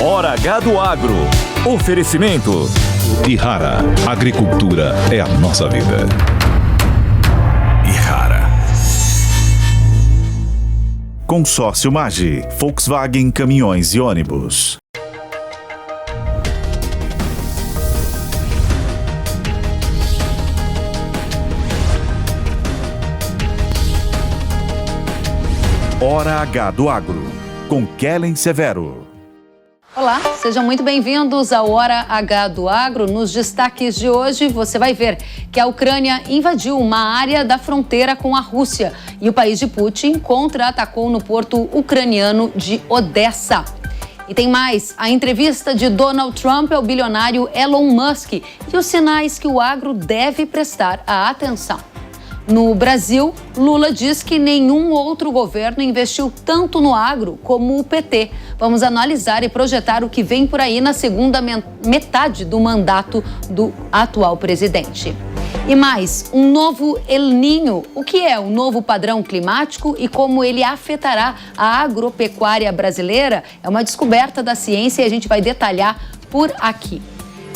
Hora H do Agro. Oferecimento. Ihara. Agricultura é a nossa vida. Ihara. Consórcio Magi. Volkswagen Caminhões e Ônibus. Hora H do Agro, com Kellen Severo. Olá, sejam muito bem-vindos ao Hora H do Agro. Nos destaques de hoje, você vai ver que a Ucrânia invadiu uma área da fronteira com a Rússia e o país de Putin contra-atacou no porto ucraniano de Odessa. E tem mais, a entrevista de Donald Trump ao bilionário Elon Musk e os sinais que o agro deve prestar a atenção. No Brasil, Lula diz que nenhum outro governo investiu tanto no agro como o PT. Vamos analisar e projetar o que vem por aí na segunda metade do mandato do atual presidente. E mais, um novo El Niño. O que é o novo padrão climático e como ele afetará a agropecuária brasileira? É uma descoberta da ciência e a gente vai detalhar por aqui.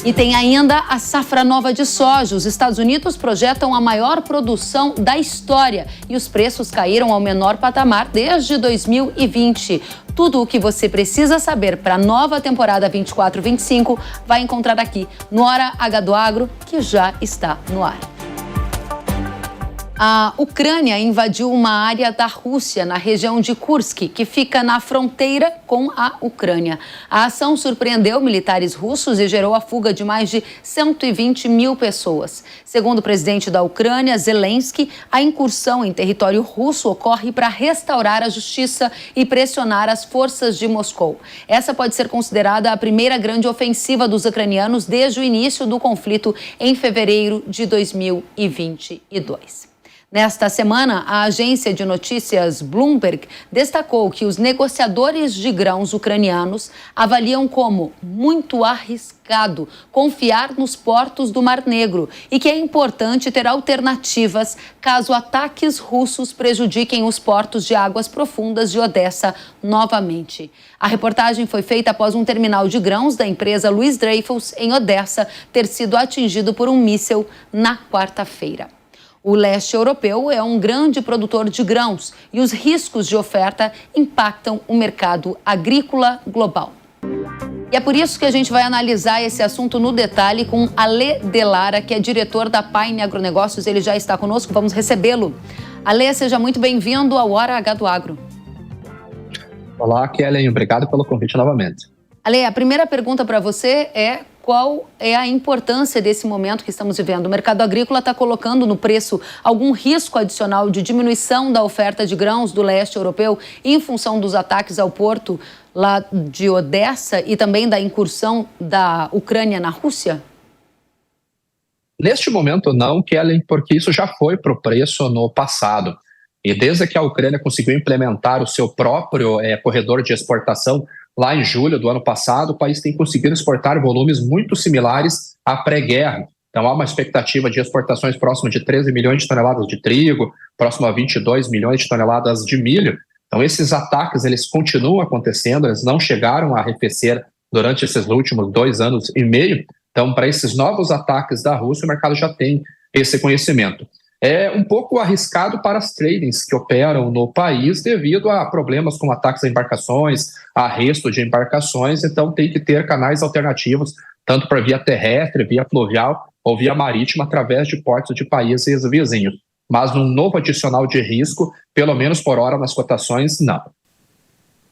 E tem ainda a safra nova de soja. Os Estados Unidos projetam a maior produção da história e os preços caíram ao menor patamar desde 2020. Tudo o que você precisa saber para a nova temporada 24-25 vai encontrar aqui no Hora H do Agro, que já está no ar. A Ucrânia invadiu uma área da Rússia, na região de Kursk, que fica na fronteira com a Ucrânia. A ação surpreendeu militares russos e gerou a fuga de mais de 120 mil pessoas. Segundo o presidente da Ucrânia, Zelensky, a incursão em território russo ocorre para restaurar a justiça e pressionar as forças de Moscou. Essa pode ser considerada a primeira grande ofensiva dos ucranianos desde o início do conflito em fevereiro de 2022. Nesta semana, a agência de notícias Bloomberg destacou que os negociadores de grãos ucranianos avaliam como muito arriscado confiar nos portos do Mar Negro e que é importante ter alternativas caso ataques russos prejudiquem os portos de águas profundas de Odessa novamente. A reportagem foi feita após um terminal de grãos da empresa Louis Dreyfus, em Odessa, ter sido atingido por um míssil na quarta-feira. O leste europeu é um grande produtor de grãos e os riscos de oferta impactam o mercado agrícola global. E é por isso que a gente vai analisar esse assunto no detalhe com Alê Delara, que é diretor da Pine Agronegócios. Ele já está conosco, vamos recebê-lo. Alê, seja muito bem-vindo ao Hora H do Agro. Olá, Kellen, obrigado pelo convite novamente. Alê, a primeira pergunta para você é: qual é a importância desse momento que estamos vivendo? O mercado agrícola está colocando no preço algum risco adicional de diminuição da oferta de grãos do leste europeu em função dos ataques ao porto lá de Odessa e também da incursão da Ucrânia na Rússia? Neste momento não, Kellen, porque isso já foi para o preço no passado. E desde que a Ucrânia conseguiu implementar o seu próprio corredor de exportação, lá em julho do ano passado, o país tem conseguido exportar volumes muito similares à pré-guerra. Então há uma expectativa de exportações próximo de 13 milhões de toneladas de trigo, próximo a 22 milhões de toneladas de milho. Então esses ataques eles continuam acontecendo, eles não chegaram a arrefecer durante esses últimos 2 anos e meio. Então para esses novos ataques da Rússia, o mercado já tem esse conhecimento. É um pouco arriscado para as tradings que operam no país devido a problemas como ataques a embarcações, arresto de embarcações, então tem que ter canais alternativos, tanto para via terrestre, via fluvial ou via marítima, através de portos de países vizinhos. Mas um novo adicional de risco, pelo menos por hora nas cotações, não.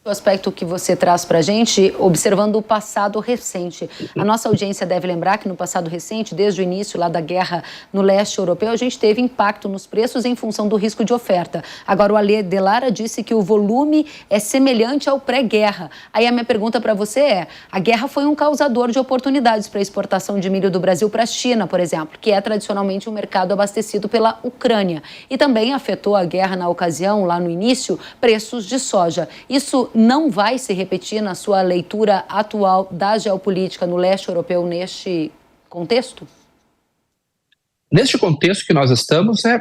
O aspecto que você traz para a gente, observando o passado recente. A nossa audiência deve lembrar que no passado recente, desde o início lá da guerra no leste europeu, a gente teve impacto nos preços em função do risco de oferta. Agora o Alê Delara disse que o volume é semelhante ao pré-guerra. Aí a minha pergunta para você é: a guerra foi um causador de oportunidades para a exportação de milho do Brasil para a China, por exemplo, que é tradicionalmente um mercado abastecido pela Ucrânia. E também afetou a guerra na ocasião, lá no início, preços de soja. Isso não vai se repetir na sua leitura atual da geopolítica no leste europeu neste contexto? Neste contexto que nós estamos, é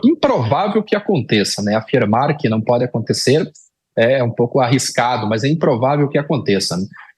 improvável que aconteça, né? Afirmar que não pode acontecer é um pouco arriscado, mas é improvável que aconteça.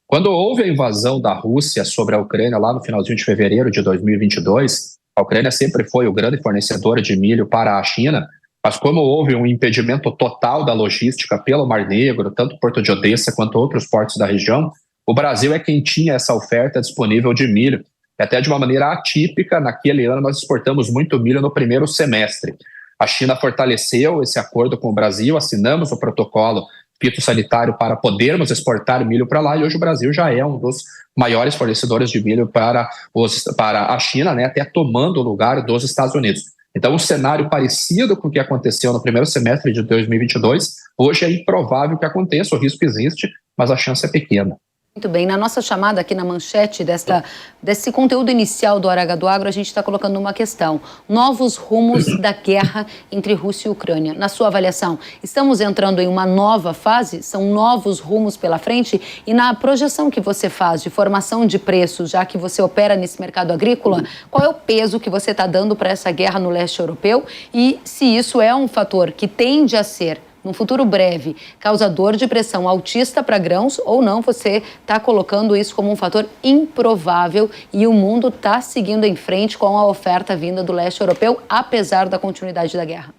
Quando houve a invasão da Rússia sobre a Ucrânia lá no finalzinho de fevereiro de 2022, a Ucrânia sempre foi o grande fornecedor de milho para a China, mas como houve um impedimento total da logística pelo Mar Negro, tanto o Porto de Odessa quanto outros portos da região, o Brasil é quem tinha essa oferta disponível de milho. E até de uma maneira atípica, naquele ano nós exportamos muito milho no primeiro semestre. A China fortaleceu esse acordo com o Brasil, assinamos o protocolo fitossanitário para podermos exportar milho para lá, e hoje o Brasil já é um dos maiores fornecedores de milho para a China, né, até tomando o lugar dos Estados Unidos. Então, um cenário parecido com o que aconteceu no primeiro semestre de 2022, hoje é improvável que aconteça, o risco existe, mas a chance é pequena. Muito bem, na nossa chamada aqui na manchete desse conteúdo inicial do Hora H do Agro, a gente está colocando uma questão: novos rumos da guerra entre Rússia e Ucrânia. Na sua avaliação, estamos entrando em uma nova fase? São novos rumos pela frente? E na projeção que você faz de formação de preços, já que você opera nesse mercado agrícola, qual é o peso que você está dando para essa guerra no leste europeu? E se isso é um fator que tende a ser, num futuro breve, causador de pressão altista para grãos, ou não, você está colocando isso como um fator improvável e o mundo está seguindo em frente com a oferta vinda do leste europeu, apesar da continuidade da guerra?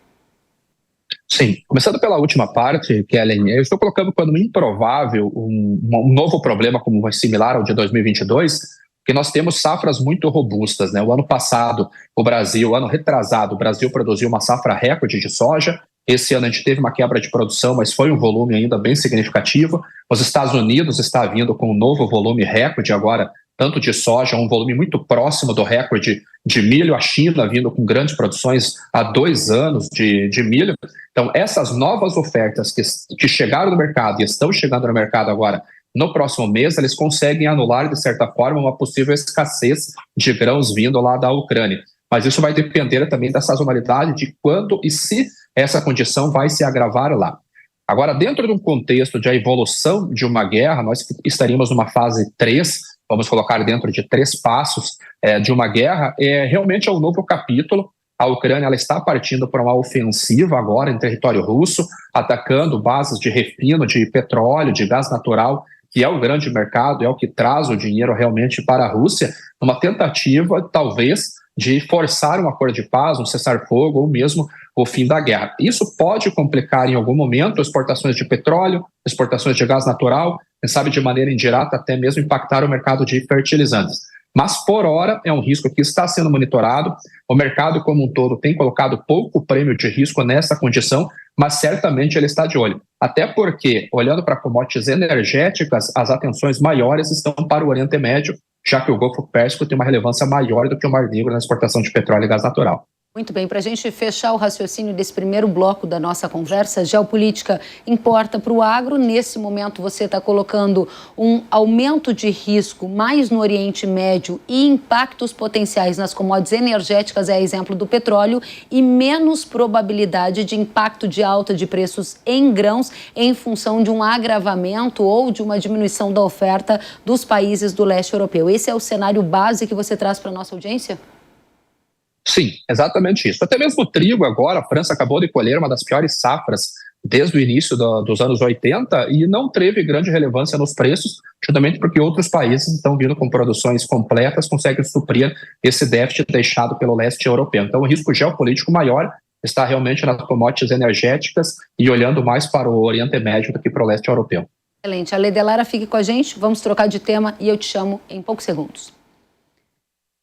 Sim, começando pela última parte, Kellen, eu estou colocando como improvável um novo problema como similar ao de 2022, porque nós temos safras muito robustas, né? O ano passado, ano retrasado, o Brasil produziu uma safra recorde de soja. Esse ano a gente teve uma quebra de produção, mas foi um volume ainda bem significativo. Os Estados Unidos está vindo com um novo volume recorde agora, tanto de soja, um volume muito próximo do recorde de milho. A China vindo com grandes produções há 2 anos de milho. Então, essas novas ofertas que chegaram no mercado e estão chegando no mercado agora, no próximo mês, eles conseguem anular, de certa forma, uma possível escassez de grãos vindo lá da Ucrânia. Mas isso vai depender também da sazonalidade, de quando e se essa condição vai se agravar lá. Agora, dentro de um contexto de a evolução de uma guerra, nós estaríamos numa fase 3, vamos colocar dentro de 3 passos de uma guerra, realmente é um novo capítulo. A Ucrânia ela está partindo para uma ofensiva agora em território russo, atacando bases de refino, de petróleo, de gás natural, que é o grande mercado, é o que traz o dinheiro realmente para a Rússia, numa tentativa, talvez, de forçar um acordo de paz, um cessar-fogo ou mesmo o fim da guerra. Isso pode complicar em algum momento exportações de petróleo, exportações de gás natural, quem sabe de maneira indireta até mesmo impactar o mercado de fertilizantes. Mas, por hora, é um risco que está sendo monitorado. O mercado como um todo tem colocado pouco prêmio de risco nessa condição, mas certamente ele está de olho. Até porque, olhando para commodities energéticas, as atenções maiores estão para o Oriente Médio, já que o Golfo Pérsico tem uma relevância maior do que o Mar Negro na exportação de petróleo e gás natural. Muito bem, para a gente fechar o raciocínio desse primeiro bloco da nossa conversa, geopolítica importa para o agro. Nesse momento você está colocando um aumento de risco mais no Oriente Médio e impactos potenciais nas commodities energéticas, é exemplo do petróleo, e menos probabilidade de impacto de alta de preços em grãos em função de um agravamento ou de uma diminuição da oferta dos países do leste europeu. Esse é o cenário base que você traz para a nossa audiência? Sim, exatamente isso. Até mesmo o trigo agora, a França acabou de colher uma das piores safras desde o início dos anos 80 e não teve grande relevância nos preços, justamente porque outros países estão vindo com produções completas, conseguem suprir esse déficit deixado pelo leste europeu. Então o risco geopolítico maior está realmente nas commodities energéticas e olhando mais para o Oriente Médio do que para o leste europeu. Excelente. A Ledelara, fique com a gente, vamos trocar de tema e eu te chamo em poucos segundos.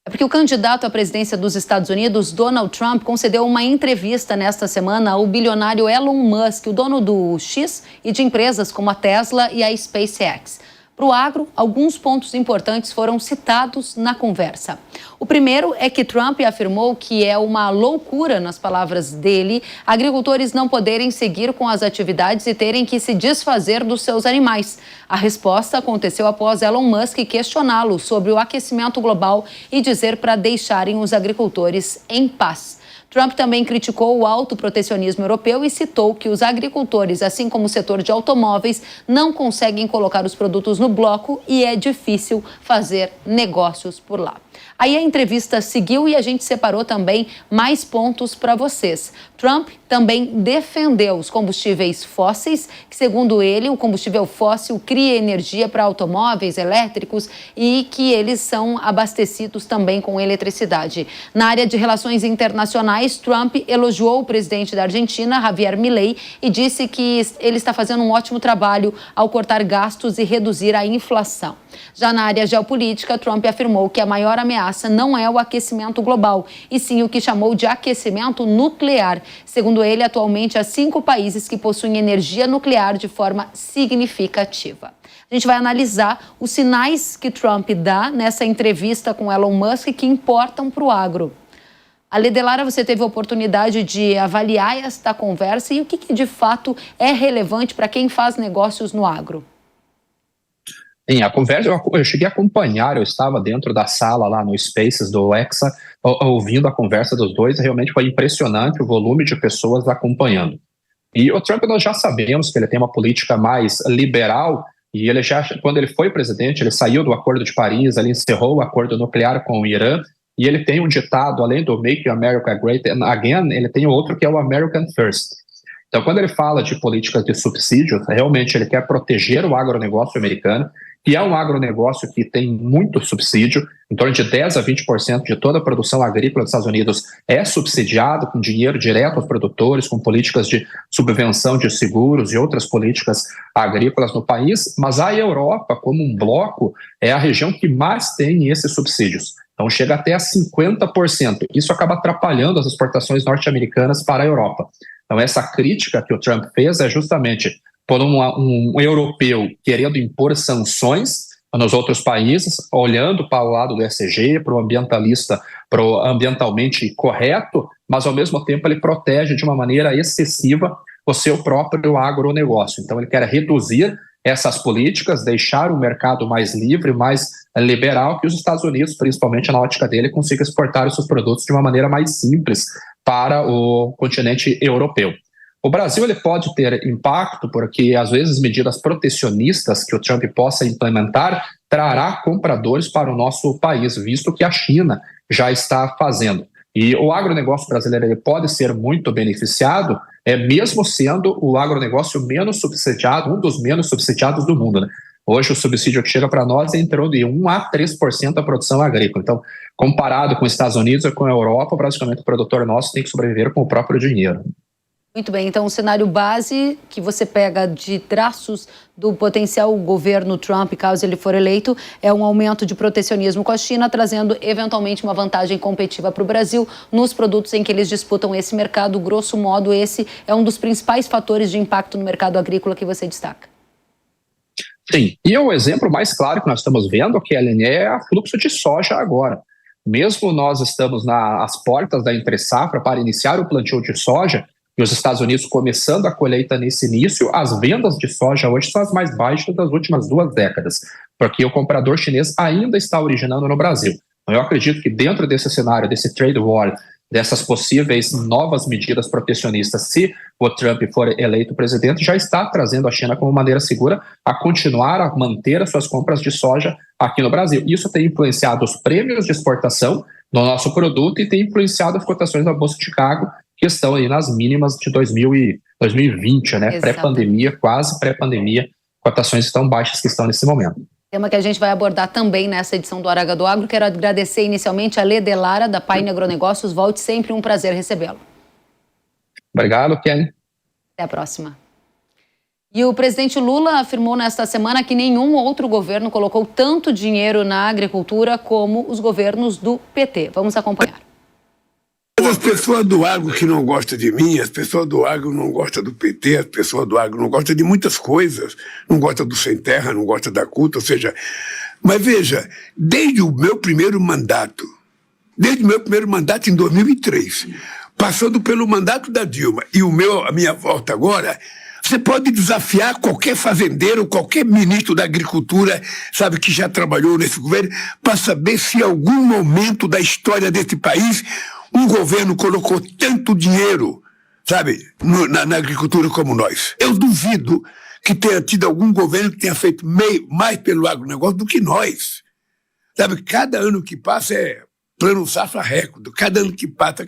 É porque o candidato à presidência dos Estados Unidos, Donald Trump, concedeu uma entrevista nesta semana ao bilionário Elon Musk, o dono do X e de empresas como a Tesla e a SpaceX. Para o agro, alguns pontos importantes foram citados na conversa. O primeiro é que Trump afirmou que é uma loucura, nas palavras dele, agricultores não poderem seguir com as atividades e terem que se desfazer dos seus animais. A resposta aconteceu após Elon Musk questioná-lo sobre o aquecimento global e dizer para deixarem os agricultores em paz. Trump também criticou o alto protecionismo europeu e citou que os agricultores, assim como o setor de automóveis, não conseguem colocar os produtos no bloco e é difícil fazer negócios por lá. Aí a entrevista seguiu e a gente separou também mais pontos para vocês. Trump também defendeu os combustíveis fósseis, que segundo ele, o combustível fóssil cria energia para automóveis elétricos e que eles são abastecidos também com eletricidade. Na área de relações internacionais, Trump elogiou o presidente da Argentina, Javier Milei, e disse que ele está fazendo um ótimo trabalho ao cortar gastos e reduzir a inflação. Já na área geopolítica, Trump afirmou que a maior ameaça não é o aquecimento global, e sim o que chamou de aquecimento nuclear. Segundo ele, atualmente há 5 países que possuem energia nuclear de forma significativa. A gente vai analisar os sinais que Trump dá nessa entrevista com Elon Musk que importam para o agro. Ale Delara, você teve a oportunidade de avaliar esta conversa e o que de fato é relevante para quem faz negócios no agro? Sim, a conversa, eu cheguei a acompanhar, eu estava dentro da sala lá no Spaces do Hexa, ouvindo a conversa dos dois, realmente foi impressionante o volume de pessoas acompanhando. E o Trump, nós já sabemos que ele tem uma política mais liberal, e ele já, quando ele foi presidente, ele saiu do Acordo de Paris, ele encerrou o acordo nuclear com o Irã, e ele tem um ditado, além do Make America Great Again, ele tem outro que é o American First. Então, quando ele fala de políticas de subsídio, realmente ele quer proteger o agronegócio americano, que é um agronegócio que tem muito subsídio, em torno de 10% a 20% de toda a produção agrícola dos Estados Unidos é subsidiado com dinheiro direto aos produtores, com políticas de subvenção de seguros e outras políticas agrícolas no país, mas a Europa, como um bloco, é a região que mais tem esses subsídios. Então chega até a 50%. Isso acaba atrapalhando as exportações norte-americanas para a Europa. Então essa crítica que o Trump fez é justamente por um europeu querendo impor sanções nos outros países, olhando para o lado do ESG, para o ambientalista, para o ambientalmente correto, mas ao mesmo tempo ele protege de uma maneira excessiva o seu próprio agronegócio. Então ele quer reduzir essas políticas, deixar o mercado mais livre, mais liberal, que os Estados Unidos, principalmente na ótica dele, consiga exportar os seus produtos de uma maneira mais simples para o continente europeu. O Brasil ele pode ter impacto porque, às vezes, medidas protecionistas que o Trump possa implementar trará compradores para o nosso país, visto que a China já está fazendo. E o agronegócio brasileiro ele pode ser muito beneficiado, mesmo sendo o agronegócio menos subsidiado, um dos menos subsidiados do mundo, né? Hoje o subsídio que chega para nós é em torno de 1 a 3% da produção agrícola. Então, comparado com os Estados Unidos e com a Europa, praticamente o produtor nosso tem que sobreviver com o próprio dinheiro. Muito bem, então o cenário base que você pega de traços do potencial governo Trump, caso ele for eleito, é um aumento de protecionismo com a China, trazendo eventualmente uma vantagem competitiva para o Brasil nos produtos em que eles disputam esse mercado. Grosso modo, esse é um dos principais fatores de impacto no mercado agrícola que você destaca. Sim, e o exemplo mais claro que nós estamos vendo, Kellen, é o fluxo de soja agora. Mesmo nós estamos nas portas da entre-safra para iniciar o plantio de soja, e os Estados Unidos começando a colheita nesse início, as vendas de soja hoje são as mais baixas das últimas 2 décadas, porque o comprador chinês ainda está originando no Brasil. Então, eu acredito que dentro desse cenário, desse trade war, dessas possíveis novas medidas protecionistas, se o Trump for eleito presidente, já está trazendo a China como maneira segura a continuar a manter as suas compras de soja aqui no Brasil. Isso tem influenciado os prêmios de exportação do nosso produto e tem influenciado as cotações da Bolsa de Chicago, que estão aí nas mínimas de 2020, né? Pré-pandemia, quase pré-pandemia, cotações estão baixas que estão nesse momento. Tema que a gente vai abordar também nessa edição do Hora do Agro. Quero agradecer inicialmente a Ale Delara, da Paine Agronegócios. Volte sempre, um prazer recebê-lo. Obrigado, Kelly. Até a próxima. E o presidente Lula afirmou nesta semana que nenhum outro governo colocou tanto dinheiro na agricultura como os governos do PT. Vamos acompanhar. As pessoas do agro que não gostam de mim, as pessoas do agro não gostam do PT, as pessoas do agro não gostam de muitas coisas, não gostam do Sem Terra, não gostam da CUT, ou seja... Mas veja, desde o meu primeiro mandato em 2003, passando pelo mandato da Dilma e a minha volta agora, você pode desafiar qualquer fazendeiro, qualquer ministro da agricultura, sabe, que já trabalhou nesse governo, para saber se em algum momento da história desse país um governo colocou tanto dinheiro, sabe, na agricultura como nós. Eu duvido que tenha tido algum governo que tenha feito mais pelo agronegócio do que nós. Sabe, cada ano que passa é plano safra recorde, cada ano que passa.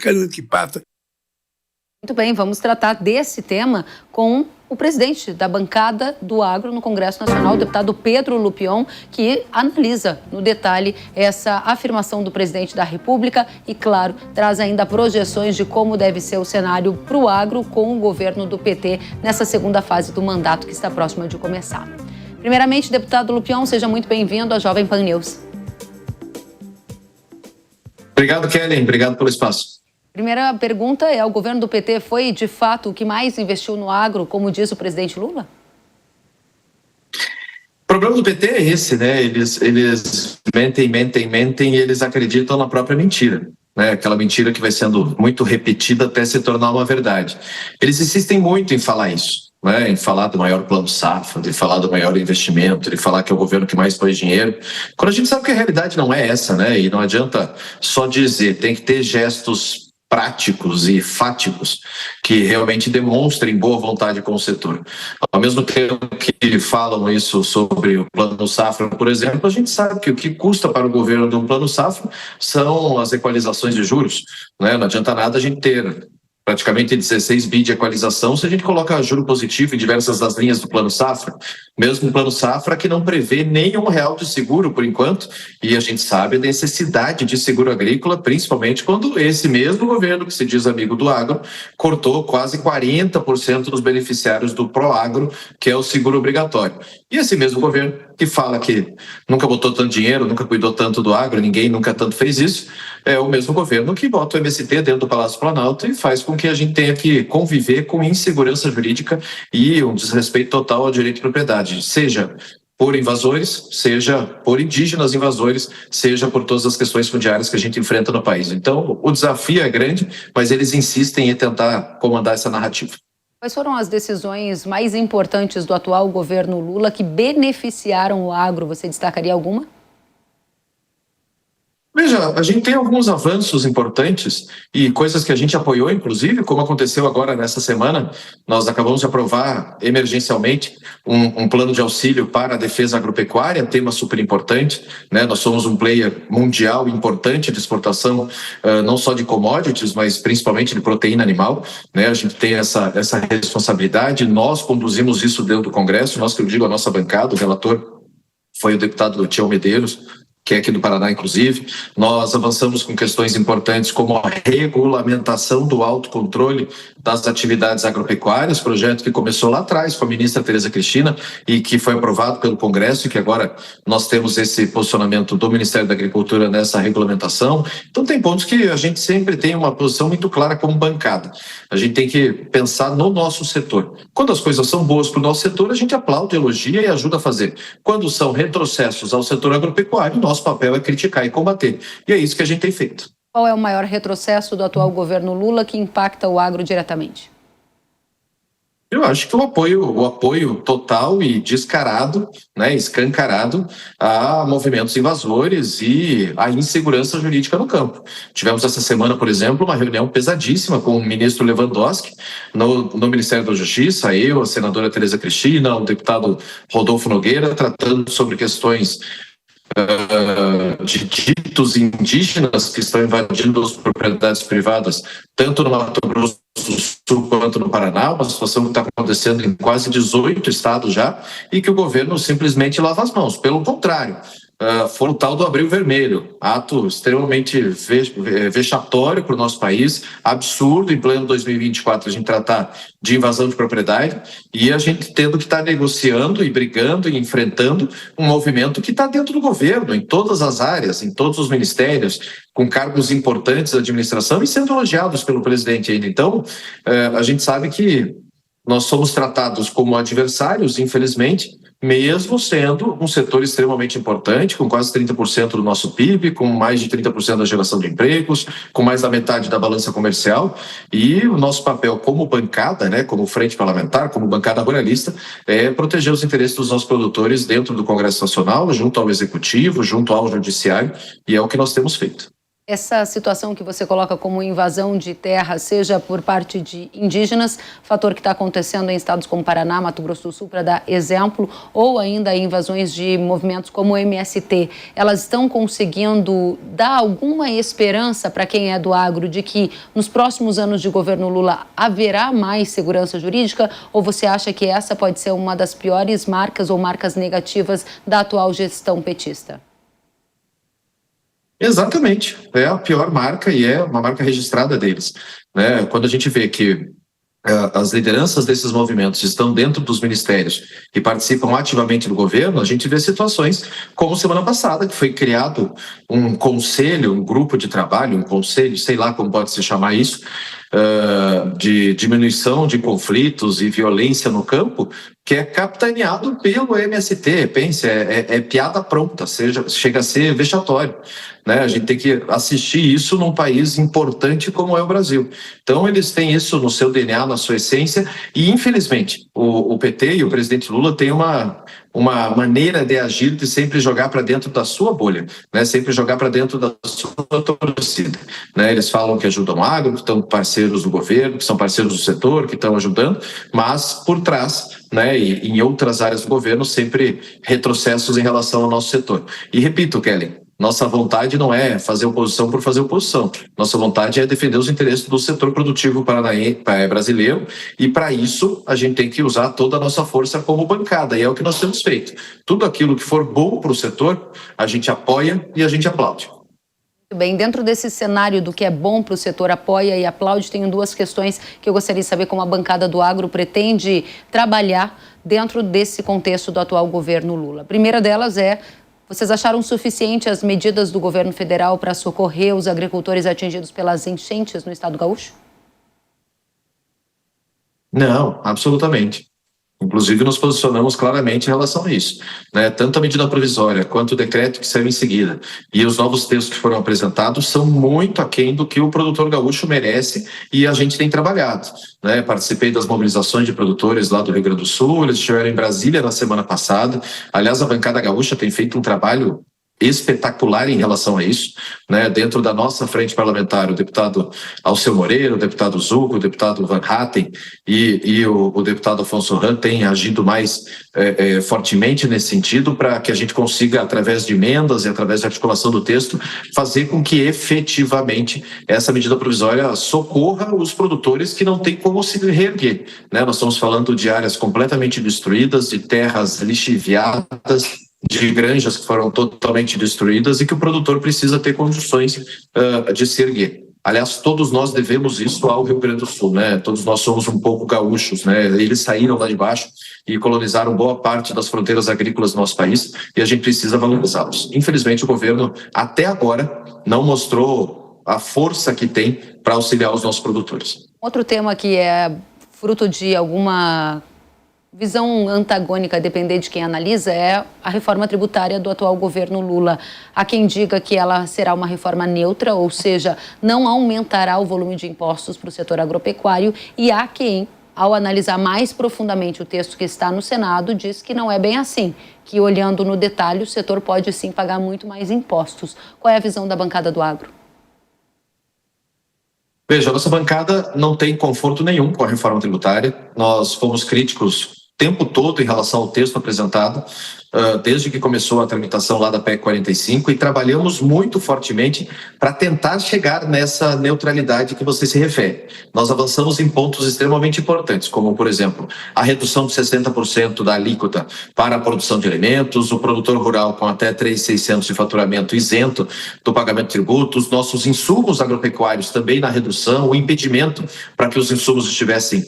Muito bem, vamos tratar desse tema com o presidente da bancada do agro no Congresso Nacional, o deputado Pedro Lupion, que analisa no detalhe essa afirmação do presidente da República e, claro, traz ainda projeções de como deve ser o cenário para o agro com o governo do PT nessa segunda fase do mandato que está próxima de começar. Primeiramente, deputado Lupion, seja muito bem-vindo à Jovem Pan News. Obrigado, Kellen. Obrigado pelo espaço. Primeira pergunta é: o governo do PT foi, de fato, o que mais investiu no agro, como diz o presidente Lula? O problema do PT é esse, né? Eles mentem e eles acreditam na própria mentira, né? Aquela mentira que vai sendo muito repetida até se tornar uma verdade. Eles insistem muito em falar isso, né? Em falar do maior plano safra, de falar do maior investimento, de falar que é o governo que mais pôs dinheiro, quando a gente sabe que a realidade não é essa, né? E não adianta só dizer, tem que ter gestos práticos e fáticos que realmente demonstrem boa vontade com o setor. Ao mesmo tempo que falam isso sobre o plano safra, por exemplo, a gente sabe que o que custa para o governo do plano safra são as equalizações de juros, né? Não adianta nada a gente ter praticamente 16 bi de equalização se a gente coloca juro positivo em diversas das linhas do plano safra, mesmo o plano safra que não prevê nem R$1 de seguro por enquanto, e a gente sabe a necessidade de seguro agrícola, principalmente quando esse mesmo governo, que se diz amigo do agro, cortou quase 40% dos beneficiários do Proagro, que é o seguro obrigatório. E esse mesmo governo que fala que nunca botou tanto dinheiro, nunca cuidou tanto do agro, ninguém nunca tanto fez isso, é o mesmo governo que bota o MST dentro do Palácio Planalto e faz com que a gente tenha que conviver com insegurança jurídica e um desrespeito total ao direito de propriedade, seja por invasores, seja por indígenas invasores, seja por todas as questões fundiárias que a gente enfrenta no país. Então, o desafio é grande, mas eles insistem em tentar comandar essa narrativa. Quais foram as decisões mais importantes do atual governo Lula que beneficiaram o agro? Você destacaria alguma? Veja, a gente tem alguns avanços importantes e coisas que a gente apoiou, inclusive, como aconteceu agora nessa semana, nós acabamos de aprovar emergencialmente um plano de auxílio para a defesa agropecuária, tema super importante, né? Nós somos um player mundial importante de exportação, não só de commodities, mas principalmente de proteína animal, né? A gente tem essa responsabilidade, nós conduzimos isso dentro do Congresso, nós que eu digo a nossa bancada, o relator foi o deputado Tião Medeiros, que é aqui do Paraná, inclusive. Nós avançamos com questões importantes como a regulamentação do autocontrole das atividades agropecuárias, projeto que começou lá atrás com a ministra Tereza Cristina e que foi aprovado pelo Congresso e que agora nós temos esse posicionamento do Ministério da Agricultura nessa regulamentação. Então tem pontos que a gente sempre tem uma posição muito clara como bancada. A gente tem que pensar no nosso setor. Quando as coisas são boas para o nosso setor, a gente aplaude, elogia e ajuda a fazer. Quando são retrocessos ao setor agropecuário, nosso papel é criticar e combater. E é isso que a gente tem feito. Qual é o maior retrocesso do atual governo Lula que impacta o agro diretamente? Eu acho que o apoio total e descarado, né, escancarado a movimentos invasores e a insegurança jurídica no campo. Tivemos essa semana, por exemplo, uma reunião pesadíssima com o ministro Lewandowski no Ministério da Justiça, eu, a senadora Tereza Cristina, o deputado Rodolfo Nogueira, tratando sobre questões de ditos indígenas que estão invadindo as propriedades privadas, tanto no Mato Grosso do Sul quanto no Paraná, uma situação que está acontecendo em quase 18 estados já, e que o governo simplesmente lava as mãos. Pelo contrário, foi o tal do Abril Vermelho, ato extremamente vexatório para o nosso país, absurdo em pleno 2024 a gente tratar de invasão de propriedade e a gente tendo que estar negociando e brigando e enfrentando um movimento que está dentro do governo, em todas as áreas, em todos os ministérios, com cargos importantes da administração e sendo elogiados pelo presidente ainda. Então, a gente sabe que nós somos tratados como adversários, infelizmente, mesmo sendo um setor extremamente importante, com quase 30% do nosso PIB, com mais de 30% da geração de empregos, com mais da metade da balança comercial, e o nosso papel como bancada, né, como frente parlamentar, como bancada ruralista, é proteger os interesses dos nossos produtores dentro do Congresso Nacional, junto ao Executivo, junto ao Judiciário, e é o que nós temos feito. Essa situação que você coloca como invasão de terra, seja por parte de indígenas, fator que está acontecendo em estados como Paraná, Mato Grosso do Sul, para dar exemplo, ou ainda invasões de movimentos como o MST, elas estão conseguindo dar alguma esperança para quem é do agro de que nos próximos anos de governo Lula haverá mais segurança jurídica, ou você acha que essa pode ser uma das piores marcas ou marcas negativas da atual gestão petista? Exatamente, é a pior marca e é uma marca registrada deles, né? Quando a gente vê que as lideranças desses movimentos estão dentro dos ministérios e participam ativamente do governo, a gente vê situações como semana passada, que foi criado um conselho, um grupo de trabalho, um conselho, sei lá como pode se chamar isso, de diminuição de conflitos e violência no campo, que é capitaneado pelo MST. Pense, é piada pronta, chega a ser vexatório, né? A gente tem que assistir isso num país importante como é o Brasil. Então eles têm isso no seu DNA, na sua essência, e infelizmente o PT e o presidente Lula têm uma maneira de agir de sempre jogar para dentro da sua bolha, né? Sempre jogar para dentro da sua torcida, né? Eles falam que ajudam o agro, que estão parceiros do governo, que são parceiros do setor, que estão ajudando, mas por trás, né, e em outras áreas do governo, sempre retrocessos em relação ao nosso setor. E repito, Kelly, nossa vontade não é fazer oposição por fazer oposição. Nossa vontade é defender os interesses do setor produtivo brasileiro, e para isso a gente tem que usar toda a nossa força como bancada, e é o que nós temos feito. Tudo aquilo que for bom para o setor, a gente apoia e a gente aplaude. Muito bem, dentro desse cenário do que é bom para o setor, apoia e aplaude, tenho duas questões que eu gostaria de saber como a bancada do agro pretende trabalhar dentro desse contexto do atual governo Lula. A primeira delas é: vocês acharam suficiente as medidas do governo federal para socorrer os agricultores atingidos pelas enchentes no estado gaúcho? Não, absolutamente. Inclusive, nos posicionamos claramente em relação a isso, né? Tanto a medida provisória quanto o decreto que saiu em seguida e os novos textos que foram apresentados são muito aquém do que o produtor gaúcho merece, e a gente tem trabalhado, né? Participei das mobilizações de produtores lá do Rio Grande do Sul, eles estiveram em Brasília na semana passada. Aliás, a bancada gaúcha tem feito um trabalho espetacular em relação a isso, né? Dentro da nossa frente parlamentar, o deputado Alceu Moreira, o deputado Zucco, o deputado Van Hatten e o deputado Afonso Ram têm agido mais fortemente nesse sentido, para que a gente consiga, através de emendas e através de articulação do texto, fazer com que efetivamente essa medida provisória socorra os produtores que não têm como se reerguer, né? Nós estamos falando de áreas completamente destruídas, de terras lixiviadas, de granjas que foram totalmente destruídas, e que o produtor precisa ter condições de se erguer. Aliás, todos nós devemos isso ao Rio Grande do Sul, né? Todos nós somos um pouco gaúchos, né? Eles saíram lá de baixo e colonizaram boa parte das fronteiras agrícolas do nosso país, e a gente precisa valorizá-los. Infelizmente, o governo, até agora, não mostrou a força que tem para auxiliar os nossos produtores. Outro tema que é fruto de alguma visão antagônica, a depender de quem analisa, é a reforma tributária do atual governo Lula. Há quem diga que ela será uma reforma neutra, ou seja, não aumentará o volume de impostos para o setor agropecuário, e há quem, ao analisar mais profundamente o texto que está no Senado, diz que não é bem assim, que olhando no detalhe o setor pode sim pagar muito mais impostos. Qual é a visão da bancada do agro? Veja, a nossa bancada não tem conforto nenhum com a reforma tributária. Nós fomos críticos o tempo todo em relação ao texto apresentado, desde que começou a tramitação lá da PEC 45, e trabalhamos muito fortemente para tentar chegar nessa neutralidade que você se refere. Nós avançamos em pontos extremamente importantes, como, por exemplo, a redução de 60% da alíquota para a produção de alimentos, o produtor rural com até 3.600 de faturamento isento do pagamento de tributos, nossos insumos agropecuários também na redução, o impedimento para que os insumos estivessem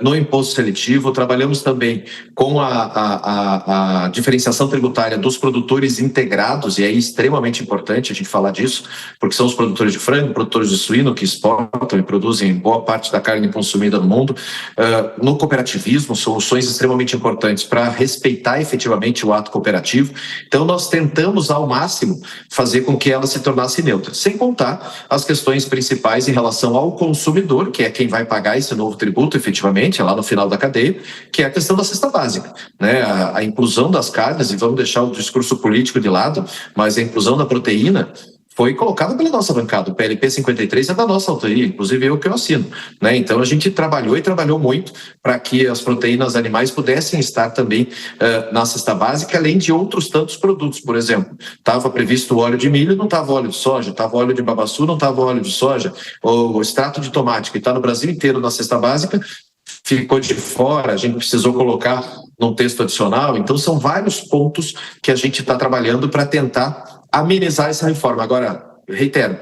no imposto seletivo. Trabalhamos também com a diferenciação tributária dos produtores integrados, e é extremamente importante a gente falar disso, porque são os produtores de frango, produtores de suíno, que exportam e produzem boa parte da carne consumida no mundo. No cooperativismo, soluções extremamente importantes para respeitar efetivamente o ato cooperativo. Então, nós tentamos ao máximo fazer com que ela se tornasse neutra, sem contar as questões principais em relação ao consumidor, que é quem vai pagar esse novo tributo efetivamente, lá no final da cadeia, que é a questão da cesta básica, né? A inclusão das carnes, e vamos deixar o discurso político de lado, mas a inclusão da proteína foi colocada pela nossa bancada. O PLP 53 é da nossa autoria, inclusive eu que eu assino, né? Então a gente trabalhou muito para que as proteínas animais pudessem estar também na cesta básica, além de outros tantos produtos. Por exemplo, estava previsto o óleo de milho, não estava óleo de soja, estava óleo de babaçu, não estava óleo de soja, o extrato de tomate, que está no Brasil inteiro na cesta básica, ficou de fora, a gente precisou colocar num texto adicional. Então são vários pontos que a gente está trabalhando para tentar amenizar essa reforma. Agora, reitero,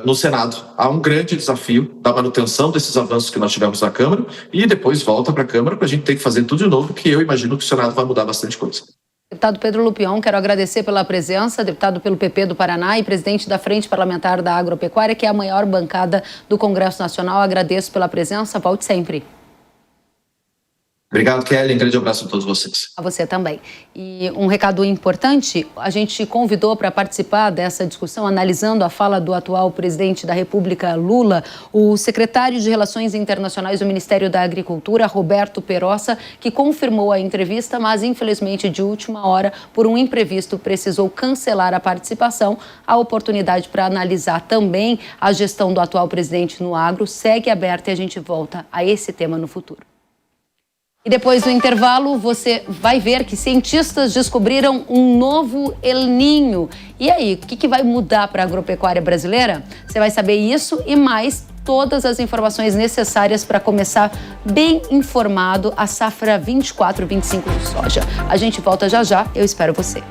no Senado há um grande desafio da manutenção desses avanços que nós tivemos na Câmara e depois volta para a Câmara para a gente ter que fazer tudo de novo, porque eu imagino que o Senado vai mudar bastante coisa. Deputado Pedro Lupion, quero agradecer pela presença, deputado pelo PP do Paraná e presidente da Frente Parlamentar da Agropecuária, que é a maior bancada do Congresso Nacional. Agradeço pela presença, volte sempre. Obrigado, Kelly. Um grande abraço a todos vocês. A você também. E um recado importante, a gente convidou para participar dessa discussão, analisando a fala do atual presidente da República, Lula, o secretário de Relações Internacionais do Ministério da Agricultura, Roberto Perossa, que confirmou a entrevista, mas infelizmente de última hora, por um imprevisto, precisou cancelar a participação. A oportunidade para analisar também a gestão do atual presidente no agro segue aberta e a gente volta a esse tema no futuro. E depois do intervalo, você vai ver que cientistas descobriram um novo El Niño. E aí, o que vai mudar para a agropecuária brasileira? Você vai saber isso e mais, todas as informações necessárias para começar bem informado a safra 24-25 de soja. A gente volta já já, eu espero você.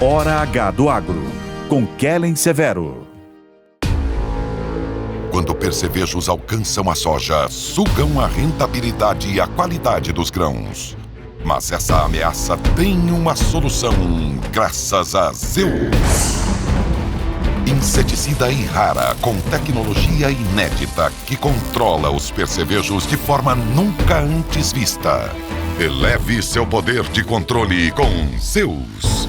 Hora H do Agro, com Kellen Severo. Quando percevejos alcançam a soja, sugam a rentabilidade e a qualidade dos grãos. Mas essa ameaça tem uma solução, graças a Zeus. Inseticida Irrara, com tecnologia inédita que controla os percevejos de forma nunca antes vista. Eleve seu poder de controle com Zeus.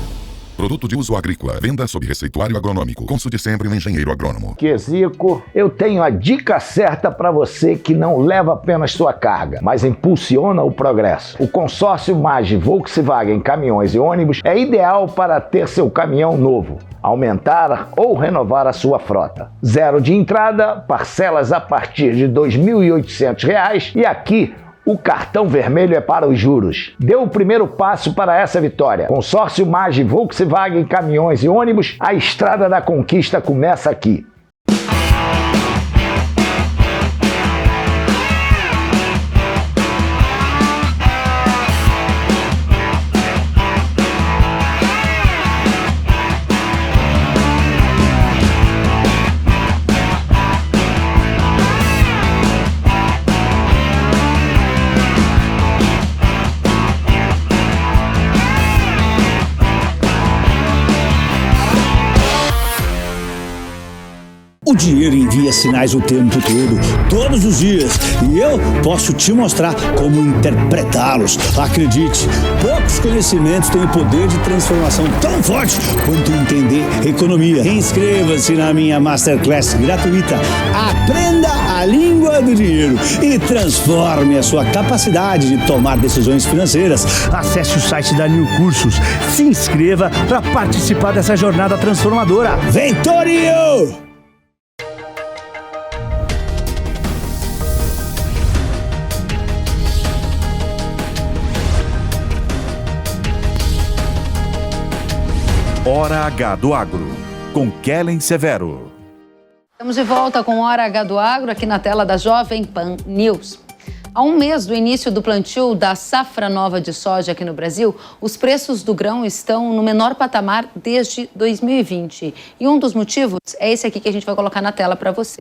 Produto de uso agrícola. Venda sob receituário agronômico. Consulte sempre um engenheiro agrônomo. Zico, eu tenho a dica certa para você que não leva apenas sua carga, mas impulsiona o progresso. O consórcio MAGE Volkswagen Caminhões e Ônibus é ideal para ter seu caminhão novo, aumentar ou renovar a sua frota. Zero de entrada, parcelas a partir de R$ 2.800 e aqui o cartão vermelho é para os juros. Dê o primeiro passo para essa vitória. Consórcio MAGE Volkswagen Caminhões e Ônibus, a estrada da conquista começa aqui. O dinheiro envia sinais o tempo todo, todos os dias, e eu posso te mostrar como interpretá-los. Acredite, poucos conhecimentos têm o poder de transformação tão forte quanto entender economia. Inscreva-se na minha Masterclass gratuita. Aprenda a língua do dinheiro e transforme a sua capacidade de tomar decisões financeiras. Acesse o site da New Cursos. Se inscreva para participar dessa jornada transformadora. Vem, Torinho! Hora H do Agro, com Kellen Severo. Estamos de volta com Hora H do Agro, aqui na tela da Jovem Pan News. Há um mês do início do plantio da safra nova de soja aqui no Brasil, os preços do grão estão no menor patamar desde 2020. E um dos motivos é esse aqui que a gente vai colocar na tela para você.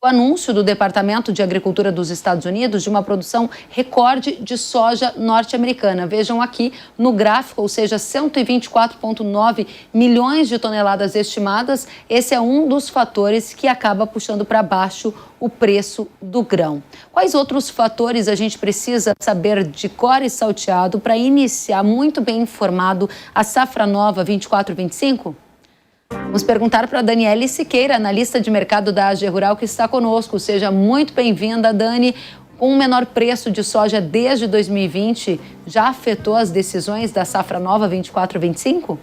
O anúncio do Departamento de Agricultura dos Estados Unidos de uma produção recorde de soja norte-americana. Vejam aqui no gráfico, ou seja, 124,9 milhões de toneladas estimadas. Esse é um dos fatores que acaba puxando para baixo o preço do grão. Quais outros fatores a gente precisa saber de cor e salteado para iniciar muito bem informado a safra nova 24-25? Vamos perguntar para a Daniele Siqueira, analista de mercado da AG Rural, que está conosco. Seja muito bem-vinda, Dani. Com um menor preço de soja desde 2020, já afetou as decisões da safra nova 24-25?